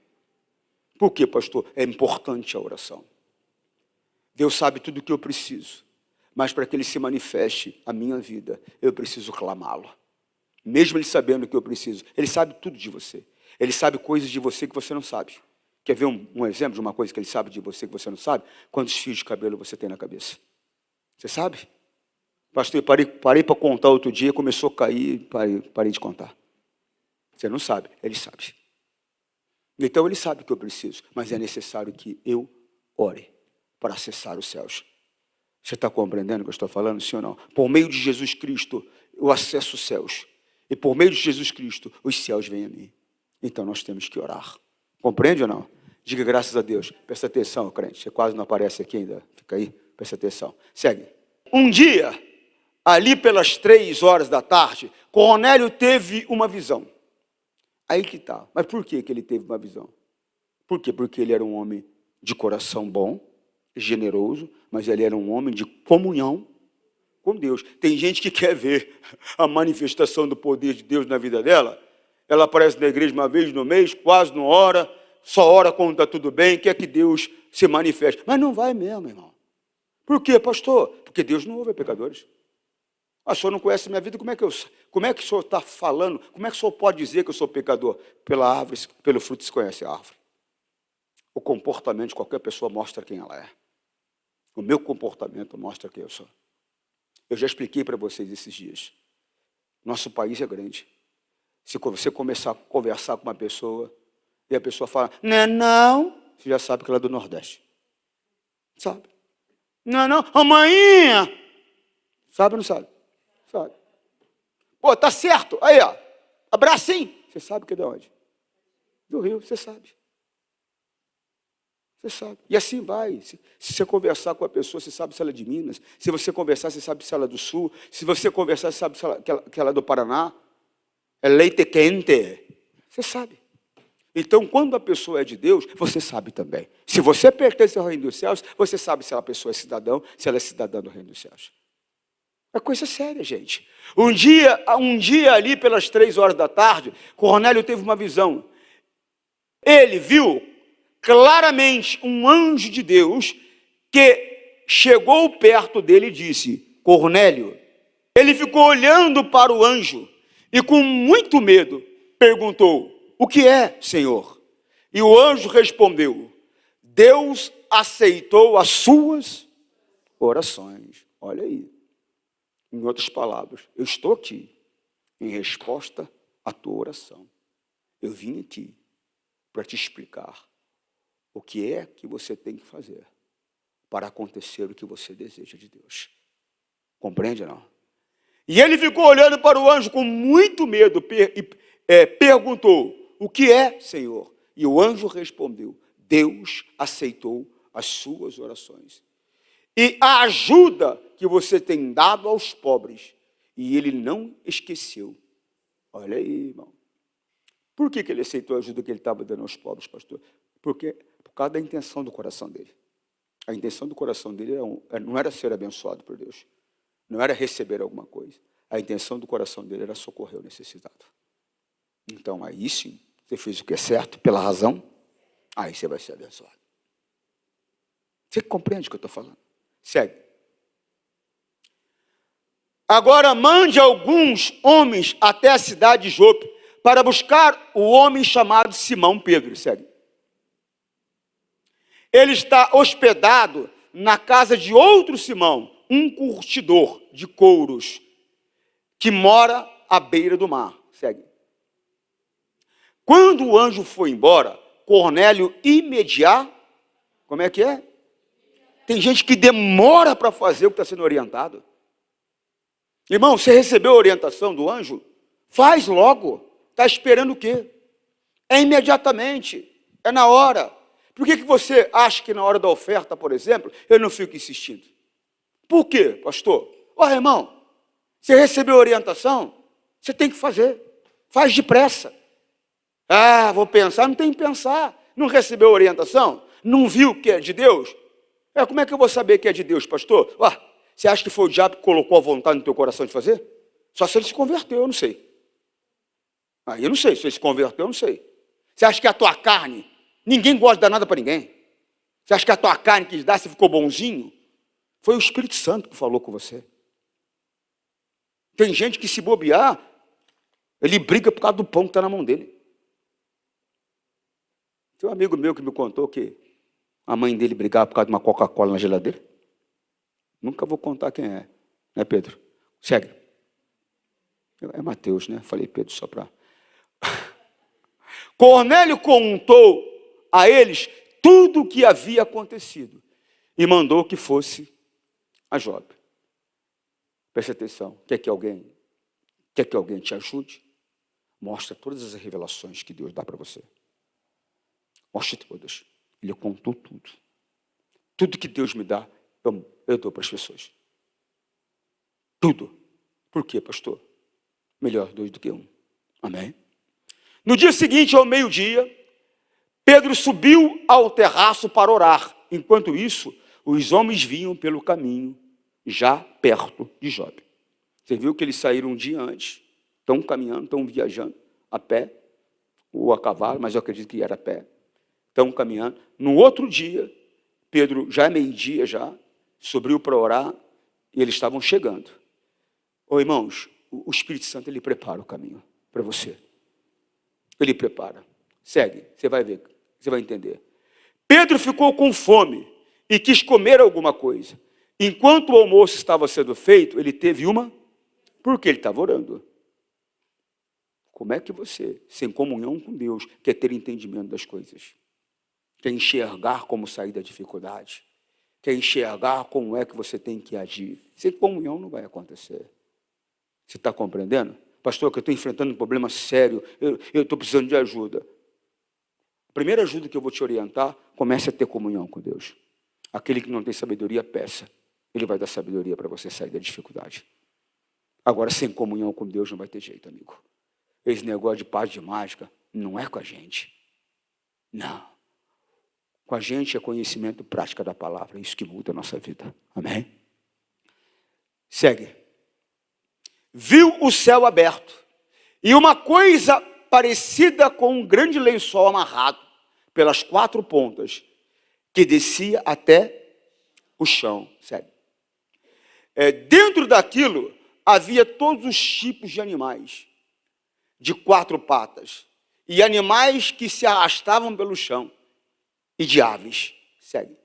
Por quê, pastor? É importante a oração. Deus sabe tudo o que eu preciso, mas para que Ele se manifeste a minha vida, eu preciso clamá-lo. Mesmo Ele sabendo o que eu preciso, Ele sabe tudo de você. Ele sabe coisas de você que você não sabe. Quer ver um exemplo de uma coisa que Ele sabe de você que você não sabe? Quantos fios de cabelo você tem na cabeça? Você sabe? Pastor, eu parei para contar outro dia, começou a cair, parei de contar. Você não sabe, Ele sabe. Então Ele sabe o que eu preciso, mas é necessário que eu ore para acessar os céus. Você está compreendendo o que eu estou falando, sim ou não? Por meio de Jesus Cristo, eu acesso os céus. E por meio de Jesus Cristo, os céus vêm a mim. Então nós temos que orar. Compreende ou não? Diga graças a Deus. Presta atenção, crente. Você quase não aparece aqui ainda. Fica aí, presta atenção. Segue. Um dia, ali pelas 3 horas da tarde, Cornélio teve uma visão. Aí que está. Mas por que ele teve uma visão? Por quê? Porque ele era um homem de coração bom, generoso, mas ele era um homem de comunhão com Deus. Tem gente que quer ver a manifestação do poder de Deus na vida dela. Ela aparece na igreja uma vez no mês, quase não ora, só ora quando está tudo bem, quer que Deus se manifeste. Mas não vai mesmo, irmão. Por quê, pastor? Porque Deus não ouve pecadores. O senhor não conhece a minha vida, como é que o senhor está falando? Como é que o senhor pode dizer que eu sou pecador? Pela árvore, pelo fruto se conhece a árvore. O comportamento de qualquer pessoa mostra quem ela é. O meu comportamento mostra quem eu sou. Eu já expliquei para vocês esses dias. Nosso país é grande. Se você começar a conversar com uma pessoa, E a pessoa fala, não, não. Você já sabe que ela é do Nordeste. Sabe? Não, não. Amanhã. Sabe ou não sabe? Sabe. Pô, tá certo. Aí, ó. Abracinho. Você sabe que é de onde? Do Rio, você sabe. Você sabe. E assim vai. Se você conversar com a pessoa, você sabe se ela é de Minas. Se você conversar, você sabe se ela é do Sul. Se você conversar, você sabe se que ela é do Paraná. É leite quente. Você sabe. Então, quando a pessoa é de Deus, você sabe também. Se você pertence ao reino dos céus, você sabe se a pessoa é cidadão, se ela é cidadã do reino dos céus. É coisa séria, gente. Um dia ali, pelas 3 horas da tarde, Cornélio teve uma visão. Ele viu claramente um anjo de Deus que chegou perto dele e disse, Cornélio. Ele ficou olhando para o anjo e com muito medo perguntou, o que é, Senhor? E o anjo respondeu, Deus aceitou as suas orações. Olha aí. Em outras palavras, eu estou aqui em resposta à tua oração. Eu vim aqui para te explicar o que é que você tem que fazer para acontecer o que você deseja de Deus. Compreende ou não? E ele ficou olhando para o anjo com muito medo e perguntou, o que é, Senhor? E o anjo respondeu, Deus aceitou as suas orações. E a ajuda que você tem dado aos pobres, e ele não esqueceu. Olha aí, irmão. Por que ele aceitou a ajuda que ele estava dando aos pobres, pastor? Por causa da intenção do coração dele. A intenção do coração dele não era ser abençoado por Deus. Não era receber alguma coisa. A intenção do coração dele era socorrer o necessitado. Então, aí sim, você fez o que é certo, pela razão, aí você vai ser abençoado. Você compreende o que eu estou falando? Segue. Agora mande alguns homens até a cidade de Jope para buscar o homem chamado Simão Pedro. Segue. Ele está hospedado na casa de outro Simão, um curtidor de couros, que mora à beira do mar. Segue. Quando o anjo foi embora, Cornélio como é que é? Tem gente que demora para fazer o que está sendo orientado. Irmão, você recebeu a orientação do anjo? Faz logo. Está esperando o quê? É imediatamente. É na hora. Por que você acha que na hora da oferta, por exemplo, eu não fico insistindo? Por quê, pastor? Irmão, você recebeu a orientação? Você tem que fazer. Faz depressa. Vou pensar. Não tem que pensar. Não recebeu a orientação? Não viu que é de Deus? Como é que eu vou saber que é de Deus, pastor? Você acha que foi o diabo que colocou a vontade no teu coração de fazer? Só se ele se converteu, eu não sei. Aí eu não sei, se ele se converteu, eu não sei. Você acha que a tua carne, ninguém gosta de dar nada para ninguém? Você acha que a tua carne quis dar, você ficou bonzinho? Foi o Espírito Santo que falou com você. Tem gente que se bobear, ele briga por causa do pão que está na mão dele. Tem um amigo meu que me contou que a mãe dele brigava por causa de uma Coca-Cola na geladeira. Nunca vou contar quem é. Né, Pedro? Segue. É Mateus, né? Falei Pedro só para... Cornélio contou a eles tudo o que havia acontecido e mandou que fosse a Jope. Preste atenção. Quer que alguém te ajude? Mostra todas as revelações que Deus dá para você. Mostre todas. Ele contou tudo. Tudo que Deus me dá, eu dou para as pessoas. Tudo. Por quê, pastor? Melhor 2 do que 1. Amém? No dia seguinte, ao meio-dia, Pedro subiu ao terraço para orar. Enquanto isso, os homens vinham pelo caminho, já perto de Jope. Você viu que eles saíram um dia antes, estão caminhando, estão viajando, a pé, ou a cavalo, mas eu acredito que era a pé. Estão caminhando. No outro dia, Pedro, já é meio-dia já, subiu para orar, e eles estavam chegando. Irmãos, o Espírito Santo, ele prepara o caminho para você. Ele prepara. Segue, você vai ver, você vai entender. Pedro ficou com fome e quis comer alguma coisa. Enquanto o almoço estava sendo feito, ele teve uma... Porque ele estava orando. Como é que você, sem comunhão com Deus, quer ter entendimento das coisas? Quer enxergar como sair da dificuldade? Quer enxergar como é que você tem que agir? Sem comunhão não vai acontecer. Você está compreendendo? Pastor, que eu estou enfrentando um problema sério, eu estou precisando de ajuda. A primeira ajuda que eu vou te orientar, comece a ter comunhão com Deus. Aquele que não tem sabedoria, peça. Ele vai dar sabedoria para você sair da dificuldade. Agora, sem comunhão com Deus, não vai ter jeito, amigo. Esse negócio de paz de mágica não é com a gente. Não. Com a gente é conhecimento e prática da palavra. É isso que muda a nossa vida. Amém? Segue. Viu o céu aberto e uma coisa parecida com um grande lençol amarrado pelas 4 pontas, que descia até o chão. Segue. Dentro daquilo havia todos os tipos de animais de 4 patas e animais que se arrastavam pelo chão e de aves. Segue.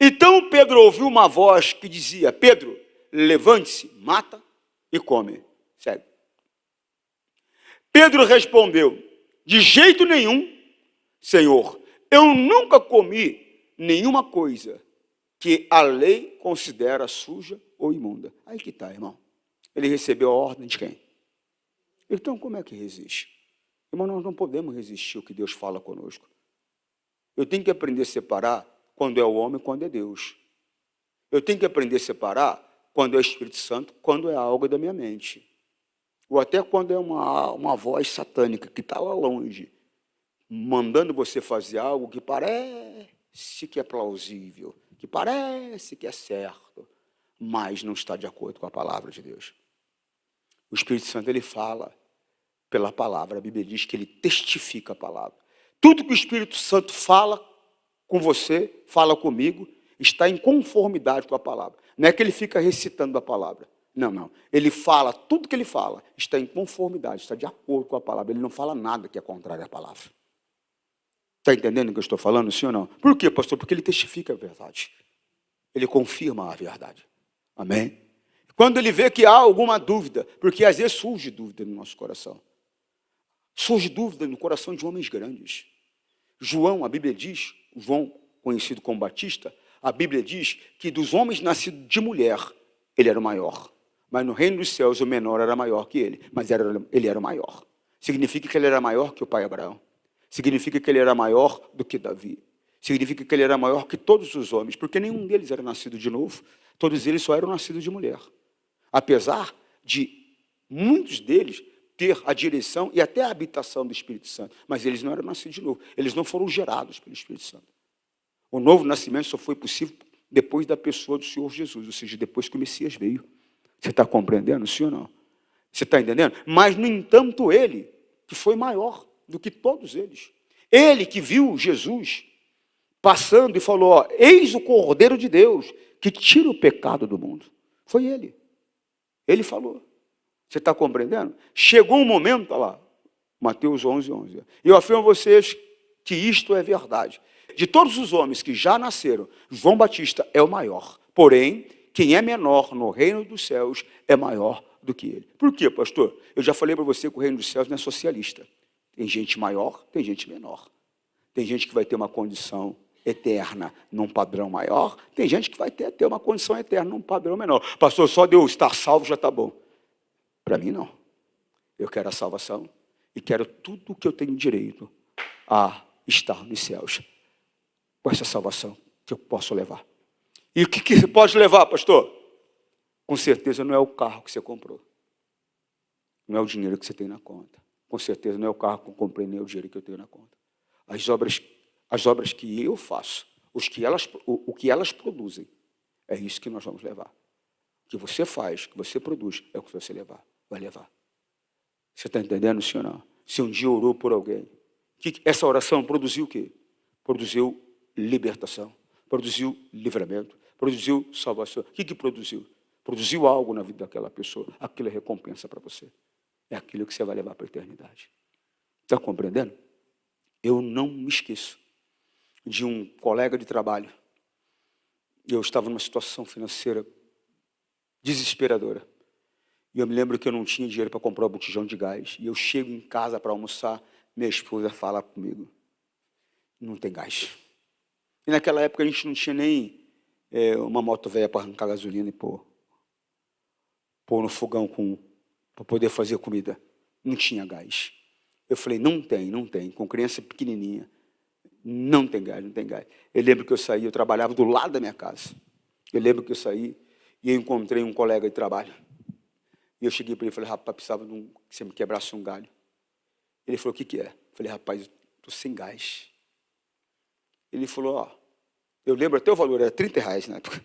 Então Pedro ouviu uma voz que dizia: Pedro, levante-se, mata e come. Segue. Pedro respondeu: de jeito nenhum, Senhor, eu nunca comi nenhuma coisa que a lei considera suja ou imunda. Aí que está, irmão. Ele recebeu a ordem de quem? Então, como é que resiste? Irmão, nós não podemos resistir ao que Deus fala conosco. Eu tenho que aprender a separar quando é o homem e quando é Deus. Eu tenho que aprender a separar quando é o Espírito Santo, quando é algo da minha mente. Ou até quando é uma voz satânica que está lá longe, mandando você fazer algo que parece que é plausível, que parece que é certo, mas não está de acordo com a palavra de Deus. O Espírito Santo, ele fala pela palavra. A Bíblia diz que ele testifica a palavra. Tudo que o Espírito Santo fala com você, fala comigo, está em conformidade com a palavra. Não é que ele fica recitando a palavra. Não, não. Ele fala, tudo que ele fala está em conformidade, está de acordo com a palavra. Ele não fala nada que é contrário à palavra. Está entendendo o que eu estou falando, sim ou não? Por quê, pastor? Porque ele testifica a verdade. Ele confirma a verdade. Amém? Quando ele vê que há alguma dúvida, porque às vezes surge dúvida no nosso coração. Surge dúvida no coração de homens grandes. João, a Bíblia diz, João, conhecido como Batista, a Bíblia diz que dos homens nascidos de mulher, ele era o maior. Mas no reino dos céus, o menor era maior que ele. Mas ele era o maior. Significa que ele era maior que o pai Abraão. Significa que ele era maior do que Davi. Significa que ele era maior que todos os homens, porque nenhum deles era nascido de novo. Todos eles só eram nascidos de mulher. Apesar de muitos deles ter a direção e até a habitação do Espírito Santo. Mas eles não eram nascidos de novo. Eles não foram gerados pelo Espírito Santo. O novo nascimento só foi possível depois da pessoa do Senhor Jesus, ou seja, depois que o Messias veio. Você está compreendendo, sim ou não? Você está entendendo? Mas, no entanto, ele, que foi maior do que todos eles, ele que viu Jesus passando e falou, ó, eis o Cordeiro de Deus que tira o pecado do mundo. Foi ele. Ele falou. Você está compreendendo? Chegou um momento, olha lá, Mateus 11:11. Eu afirmo a vocês que isto é verdade. De todos os homens que já nasceram, João Batista é o maior. Porém, quem é menor no reino dos céus é maior do que ele. Por quê, pastor? Eu já falei para você que o reino dos céus não é socialista. Tem gente maior, tem gente menor. Tem gente que vai ter uma condição eterna num padrão maior, tem gente que vai ter uma condição eterna num padrão menor. Pastor, só de eu estar salvo já está bom. Para mim, não. Eu quero a salvação e quero tudo o que eu tenho direito a estar nos céus. Com essa salvação que eu posso levar. E o que você pode levar, pastor? Com certeza não é o carro que você comprou. Não é o dinheiro que você tem na conta. Com certeza não é o carro que eu comprei, nem o dinheiro que eu tenho na conta. As obras que eu faço, o que elas produzem, é isso que nós vamos levar. O que você faz, o que você produz, é o que você vai levar. Você está entendendo, sim ou não? Se um dia orou por alguém, essa oração produziu o quê? Produziu libertação, produziu livramento, produziu salvação. O que produziu? Produziu algo na vida daquela pessoa. Aquilo é recompensa para você. É aquilo que você vai levar para a eternidade. Está compreendendo? Eu não me esqueço de um colega de trabalho. Eu estava numa situação financeira desesperadora. E eu me lembro que eu não tinha dinheiro para comprar um botijão de gás. E eu chego em casa para almoçar, minha esposa fala comigo, não tem gás. E naquela época a gente não tinha nem uma moto velha para arrancar gasolina e pôr no fogão para poder fazer comida. Não tinha gás. Eu falei, não tem. Com criança pequenininha. Não tem gás. Eu lembro que eu saí, eu trabalhava do lado da minha casa. Eu lembro que eu saí e eu encontrei um colega de trabalho. E eu cheguei para ele e falei, rapaz, precisava que você me quebrasse um galho. Ele falou, o que é? Eu falei, rapaz, estou sem gás. Ele falou, eu lembro até o valor, era R$30 na época.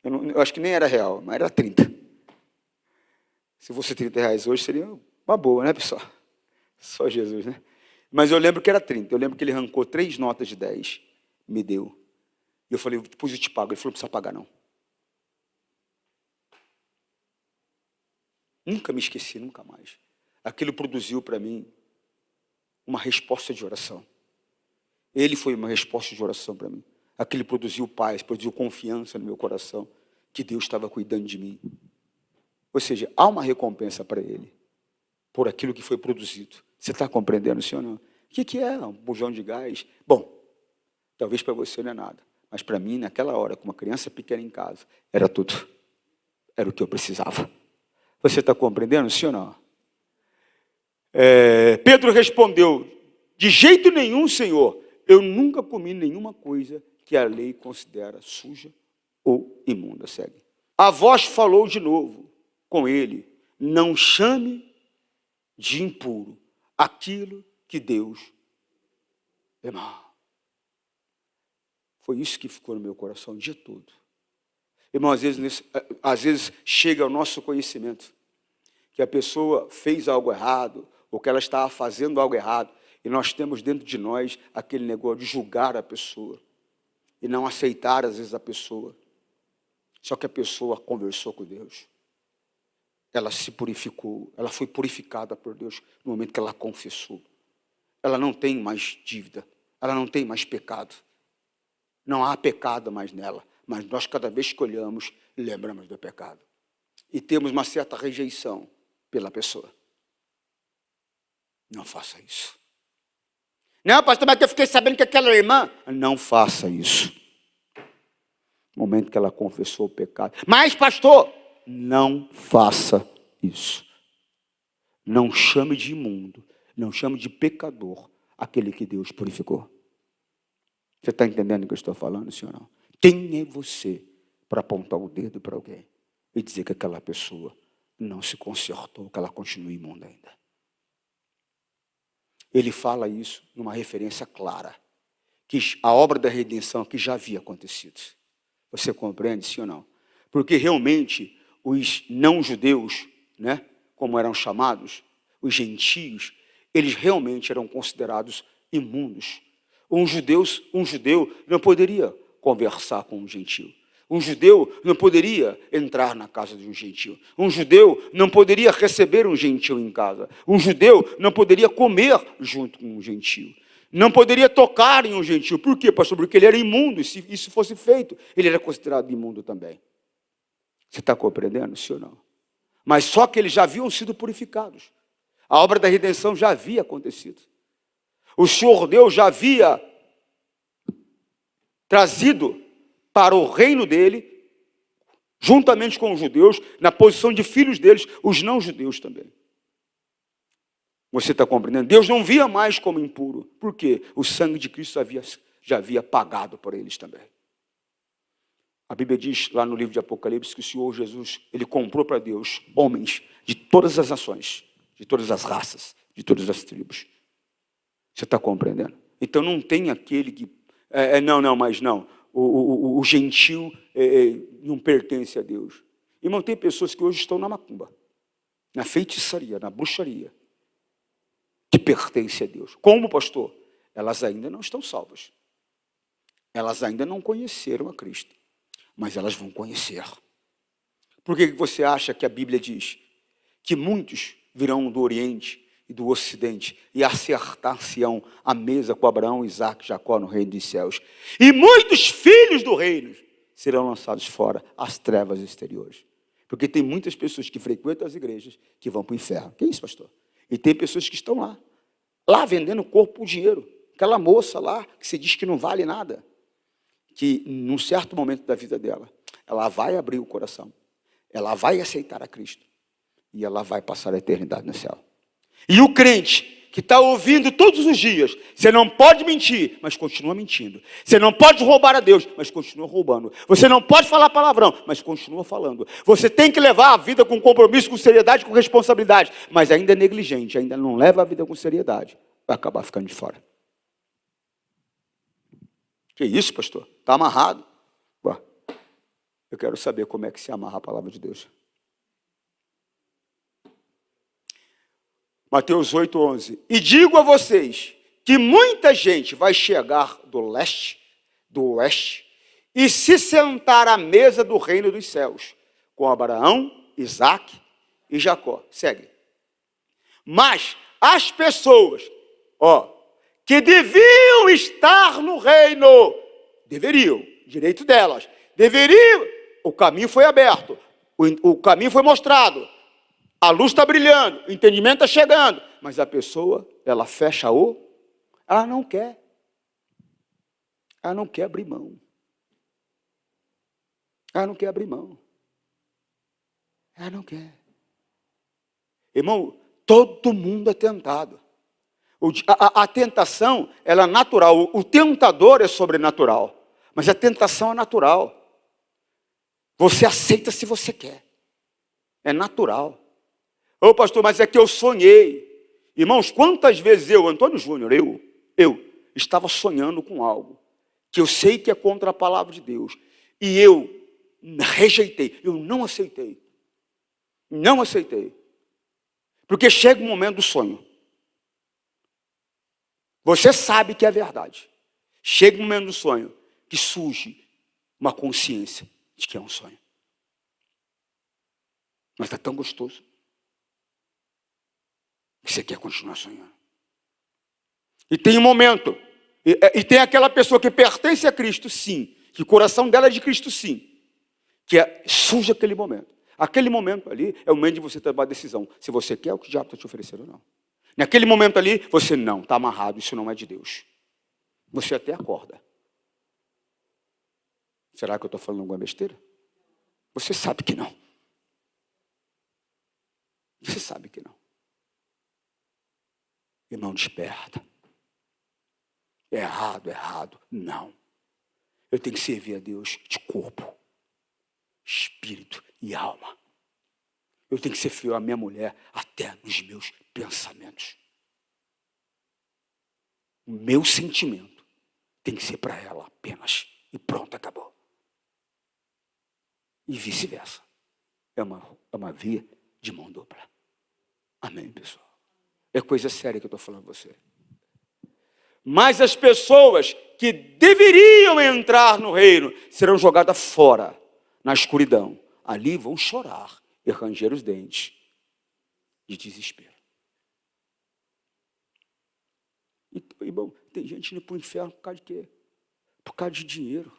Eu acho que nem era real, mas era 30. Se fosse R$30 hoje, seria uma boa, né, pessoal? Só Jesus, né? Mas eu lembro que era 30. Eu lembro que ele arrancou 3 notas de 10, me deu. E eu falei, depois eu te pago. Ele falou, não precisa pagar, não. Nunca me esqueci, nunca mais. Aquilo produziu para mim uma resposta de oração. Ele foi uma resposta de oração para mim. Aquilo produziu paz, produziu confiança no meu coração, que Deus estava cuidando de mim. Ou seja, há uma recompensa para ele, por aquilo que foi produzido. Você está compreendendo, senhor? Não? O que é um bujão de gás? Bom, talvez para você não é nada, mas para mim, naquela hora, com uma criança pequena em casa, era tudo. Era o que eu precisava. Você está compreendendo, sim ou não? Pedro respondeu, de jeito nenhum, Senhor, eu nunca comi nenhuma coisa que a lei considera suja ou imunda. Segue. A voz falou de novo com ele, não chame de impuro aquilo que Deus amou. Foi isso que ficou no meu coração o dia todo. Irmão, às vezes chega ao nosso conhecimento que a pessoa fez algo errado, ou que ela estava fazendo algo errado, e nós temos dentro de nós aquele negócio de julgar a pessoa, e não aceitar, às vezes, a pessoa. Só que a pessoa conversou com Deus. Ela se purificou, ela foi purificada por Deus no momento que ela confessou. Ela não tem mais dívida, ela não tem mais pecado. Não há pecado mais nela. Mas nós, cada vez que olhamos, lembramos do pecado. E temos uma certa rejeição pela pessoa. Não faça isso. Não, pastor, mas eu fiquei sabendo que aquela irmã... Não faça isso. No momento que ela confessou o pecado. Mas, pastor... Não faça isso. Não chame de imundo, não chame de pecador aquele que Deus purificou. Você está entendendo o que eu estou falando, senhor? Não? Quem é você para apontar o dedo para alguém e dizer que aquela pessoa não se consertou, que ela continua imunda ainda? Ele fala isso numa referência clara, que a obra da redenção que já havia acontecido. Você compreende, sim ou não? Porque realmente os não-judeus, né, como eram chamados, os gentios, eles realmente eram considerados imundos. Um judeu não poderia conversar com um gentio. Um judeu não poderia entrar na casa de um gentio. Um judeu não poderia receber um gentio em casa. Um judeu não poderia comer junto com um gentio. Não poderia tocar em um gentio. Por quê, pastor? Porque ele era imundo. E se isso fosse feito, ele era considerado imundo também. Você está compreendendo, sim ou não? Mas só que eles já haviam sido purificados. A obra da redenção já havia acontecido. O Senhor Deus já havia trazido para o reino dele, juntamente com os judeus, na posição de filhos deles, os não-judeus também. Você está compreendendo? Deus não via mais como impuro. Por quê? O sangue de Cristo já havia pagado por eles também. A Bíblia diz lá no livro de Apocalipse que o Senhor Jesus, ele comprou para Deus homens de todas as nações, de todas as raças, de todas as tribos. Você está compreendendo? Então não tem aquele que... O gentil não pertence a Deus. Irmão, tem pessoas que hoje estão na macumba, na feitiçaria, na bruxaria, que pertence a Deus. Como, pastor? Elas ainda não estão salvas. Elas ainda não conheceram a Cristo. Mas elas vão conhecer. Por que você acha que a Bíblia diz que muitos virão do Oriente e do Ocidente e acertar-se-ão à mesa com Abraão, Isaque e Jacó no reino dos céus? E muitos filhos do reino serão lançados fora às trevas exteriores. Porque tem muitas pessoas que frequentam as igrejas que vão para o inferno. Que isso, pastor? E tem pessoas que estão lá vendendo o corpo por dinheiro. Aquela moça lá, que se diz que não vale nada, que num certo momento da vida dela, ela vai abrir o coração, ela vai aceitar a Cristo, e ela vai passar a eternidade no céu. E o crente que está ouvindo todos os dias, você não pode mentir, mas continua mentindo. Você não pode roubar a Deus, mas continua roubando. Você não pode falar palavrão, mas continua falando. Você tem que levar a vida com compromisso, com seriedade, com responsabilidade, mas ainda é negligente, ainda não leva a vida com seriedade, vai acabar ficando de fora. Que isso, pastor? Está amarrado? Ué, eu quero saber como é que se amarra a palavra de Deus. Mateus 8:11. E digo a vocês que muita gente vai chegar do leste, do oeste, e se sentar à mesa do reino dos céus, com Abraão, Isaque e Jacó. Segue. Mas as pessoas, que deviam estar no reino, deveriam, direito delas, deveriam, o caminho foi aberto, o caminho foi mostrado, a luz está brilhando, o entendimento está chegando, mas a pessoa, ela fecha ela não quer abrir mão. Ela não quer abrir mão. Ela não quer. Irmão, todo mundo é tentado. A tentação, ela é natural. O tentador é sobrenatural. Mas a tentação é natural. Você aceita se você quer. É natural. Ô pastor, mas é que eu sonhei. Irmãos, quantas vezes eu, Antônio Júnior, eu estava sonhando com algo que eu sei que é contra a palavra de Deus. E eu rejeitei, eu não aceitei. Não aceitei. Porque chega um momento do sonho. Você sabe que é verdade. Chega um momento do sonho que surge uma consciência de que é um sonho. Mas está tão gostoso que você quer continuar sonhando. E tem um momento, e tem aquela pessoa que pertence a Cristo, sim, que o coração dela é de Cristo, sim, que surge aquele momento. Aquele momento ali é o momento de você tomar a decisão, se você quer o que o diabo está te oferecendo ou não. Naquele momento ali, você não, está amarrado, isso não é de Deus. Você até acorda. Será que eu estou falando alguma besteira? Você sabe que não. Você sabe que não. Irmão, desperta. Errado. Não. Eu tenho que servir a Deus de corpo, espírito e alma. Eu tenho que ser fiel à minha mulher até nos meus pensamentos. O meu sentimento tem que ser para ela apenas. E pronto, acabou. E vice-versa. É uma via de mão dupla. Amém, pessoal? É coisa séria que eu estou falando a você. Mas as pessoas que deveriam entrar no reino serão jogadas fora, na escuridão. Ali vão chorar e ranger os dentes de desespero. Então, irmão, tem gente indo para o inferno por causa de quê? Por causa de dinheiro.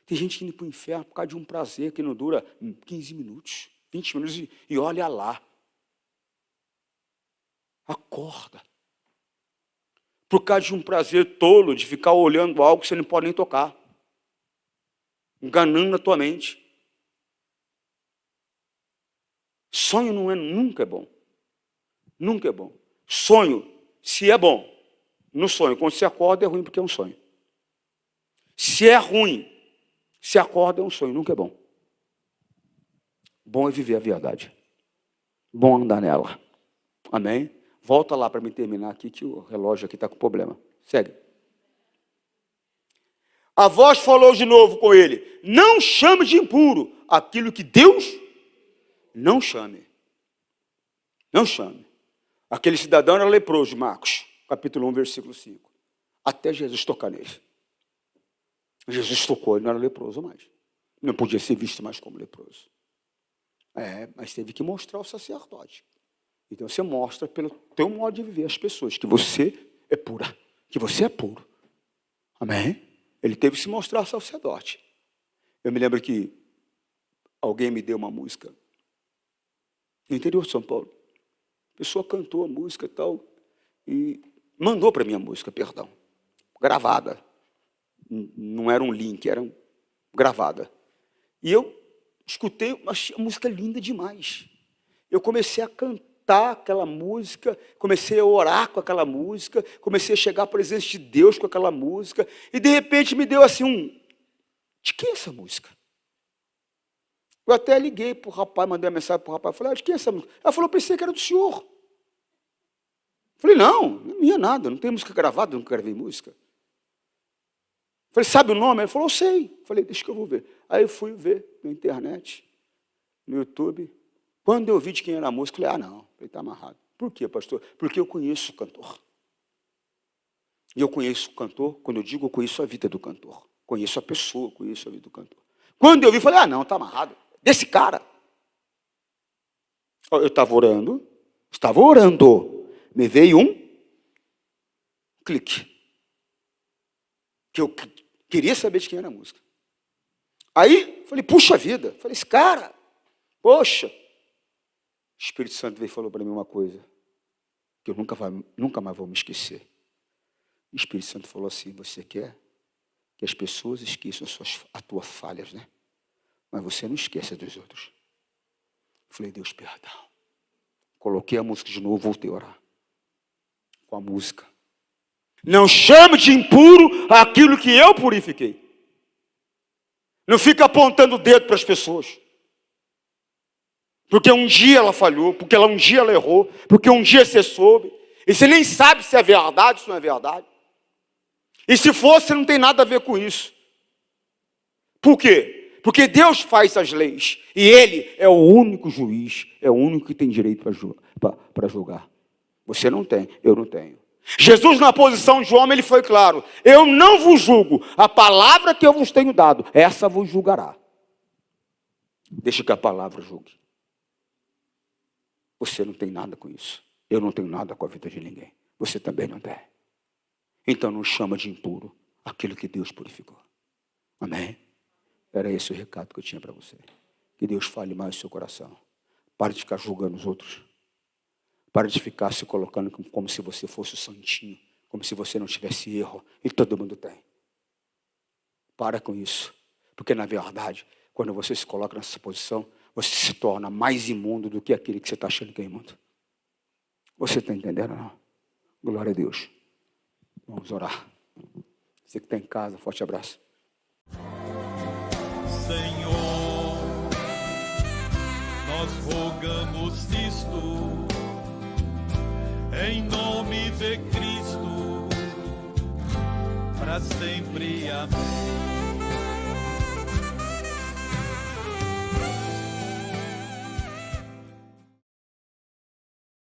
Tem gente indo para o inferno por causa de um prazer que não dura 15 minutos, 20 minutos e olha lá. Acorda. Por causa de um prazer tolo de ficar olhando algo que você não pode nem tocar. Enganando a tua mente. Sonho nunca é bom. Nunca é bom. Sonho, se é bom, no sonho, quando você acorda é ruim porque é um sonho. Se é ruim, se acorda é um sonho, nunca é bom. Bom é viver a verdade. Bom andar nela. Amém? Volta lá para me terminar aqui, que o relógio aqui está com problema. Segue. A voz falou de novo com ele: não chame de impuro aquilo que Deus não chame. Não chame. Aquele cidadão era leproso, Marcos, capítulo 1, versículo 5. Até Jesus tocar nele. Jesus tocou, ele não era leproso mais. Não podia ser visto mais como leproso. Mas teve que mostrar ao sacerdote. Então você mostra pelo teu modo de viver às pessoas que você é pura, que você é puro. Amém? Ele teve que se mostrar ao sacerdote. Eu me lembro que alguém me deu uma música no interior de São Paulo. A pessoa cantou a música e tal, e mandou para mim a música, perdão, gravada. Não era um link, era gravada. E eu escutei, achei a música linda demais. Eu comecei a cantar aquela música, comecei a orar com aquela música, comecei a chegar à presença de Deus com aquela música, e de repente me deu assim de quem é essa música? Eu até liguei para o rapaz, mandei uma mensagem para o rapaz, falei, de quem é essa música? Ela falou, pensei que era do senhor. Falei, não é nada, não tem música gravada, nunca gravei música. Falei, sabe o nome? Ele falou, eu sei. Falei, deixa que eu vou ver. Aí eu fui ver na internet, no YouTube. Quando eu vi de quem era a música, eu falei, não, ele está amarrado. Por quê, pastor? Porque eu conheço o cantor. E eu conheço o cantor, quando eu digo, eu conheço a vida do cantor. Conheço a pessoa, conheço a vida do cantor. Quando eu vi, falei, não, está amarrado. Desse cara. Eu estava orando, me veio um clique. Que eu queria saber de quem era a música. Aí, falei, puxa vida. Falei, esse cara, poxa. O Espírito Santo veio e falou para mim uma coisa, que eu nunca mais vou me esquecer. O Espírito Santo falou assim, você quer que as pessoas esqueçam as tuas falhas, né? Mas você não esqueça dos outros. Falei, Deus, perdão. Coloquei a música de novo, voltei a orar. Com a música. Não chame de impuro aquilo que eu purifiquei. Não fica apontando o dedo para as pessoas. Porque um dia ela falhou, porque um dia ela errou, porque um dia você soube. E você nem sabe se é verdade, se não é verdade. E se for, você não tem nada a ver com isso. Por quê? Porque Deus faz as leis. E Ele é o único juiz, é o único que tem direito para julgar. Você não tem, eu não tenho. Jesus, na posição de homem, ele foi claro. Eu não vos julgo. A palavra que eu vos tenho dado, essa vos julgará. Deixa que a palavra julgue. Você não tem nada com isso. Eu não tenho nada com a vida de ninguém. Você também não tem. Então não chama de impuro aquilo que Deus purificou. Amém? Era esse o recado que eu tinha para você. Que Deus fale mais no seu coração. Pare de ficar julgando os outros. Pare de ficar se colocando como se você fosse o santinho. Como se você não tivesse erro. E todo mundo tem. Para com isso. Porque na verdade, quando você se coloca nessa posição, você se torna mais imundo do que aquele que você está achando que é imundo. Você está entendendo, não? Glória a Deus. Vamos orar. Você que está em casa, forte abraço. Senhor, nós rogamos isto, em nome de Cristo, para sempre, amém.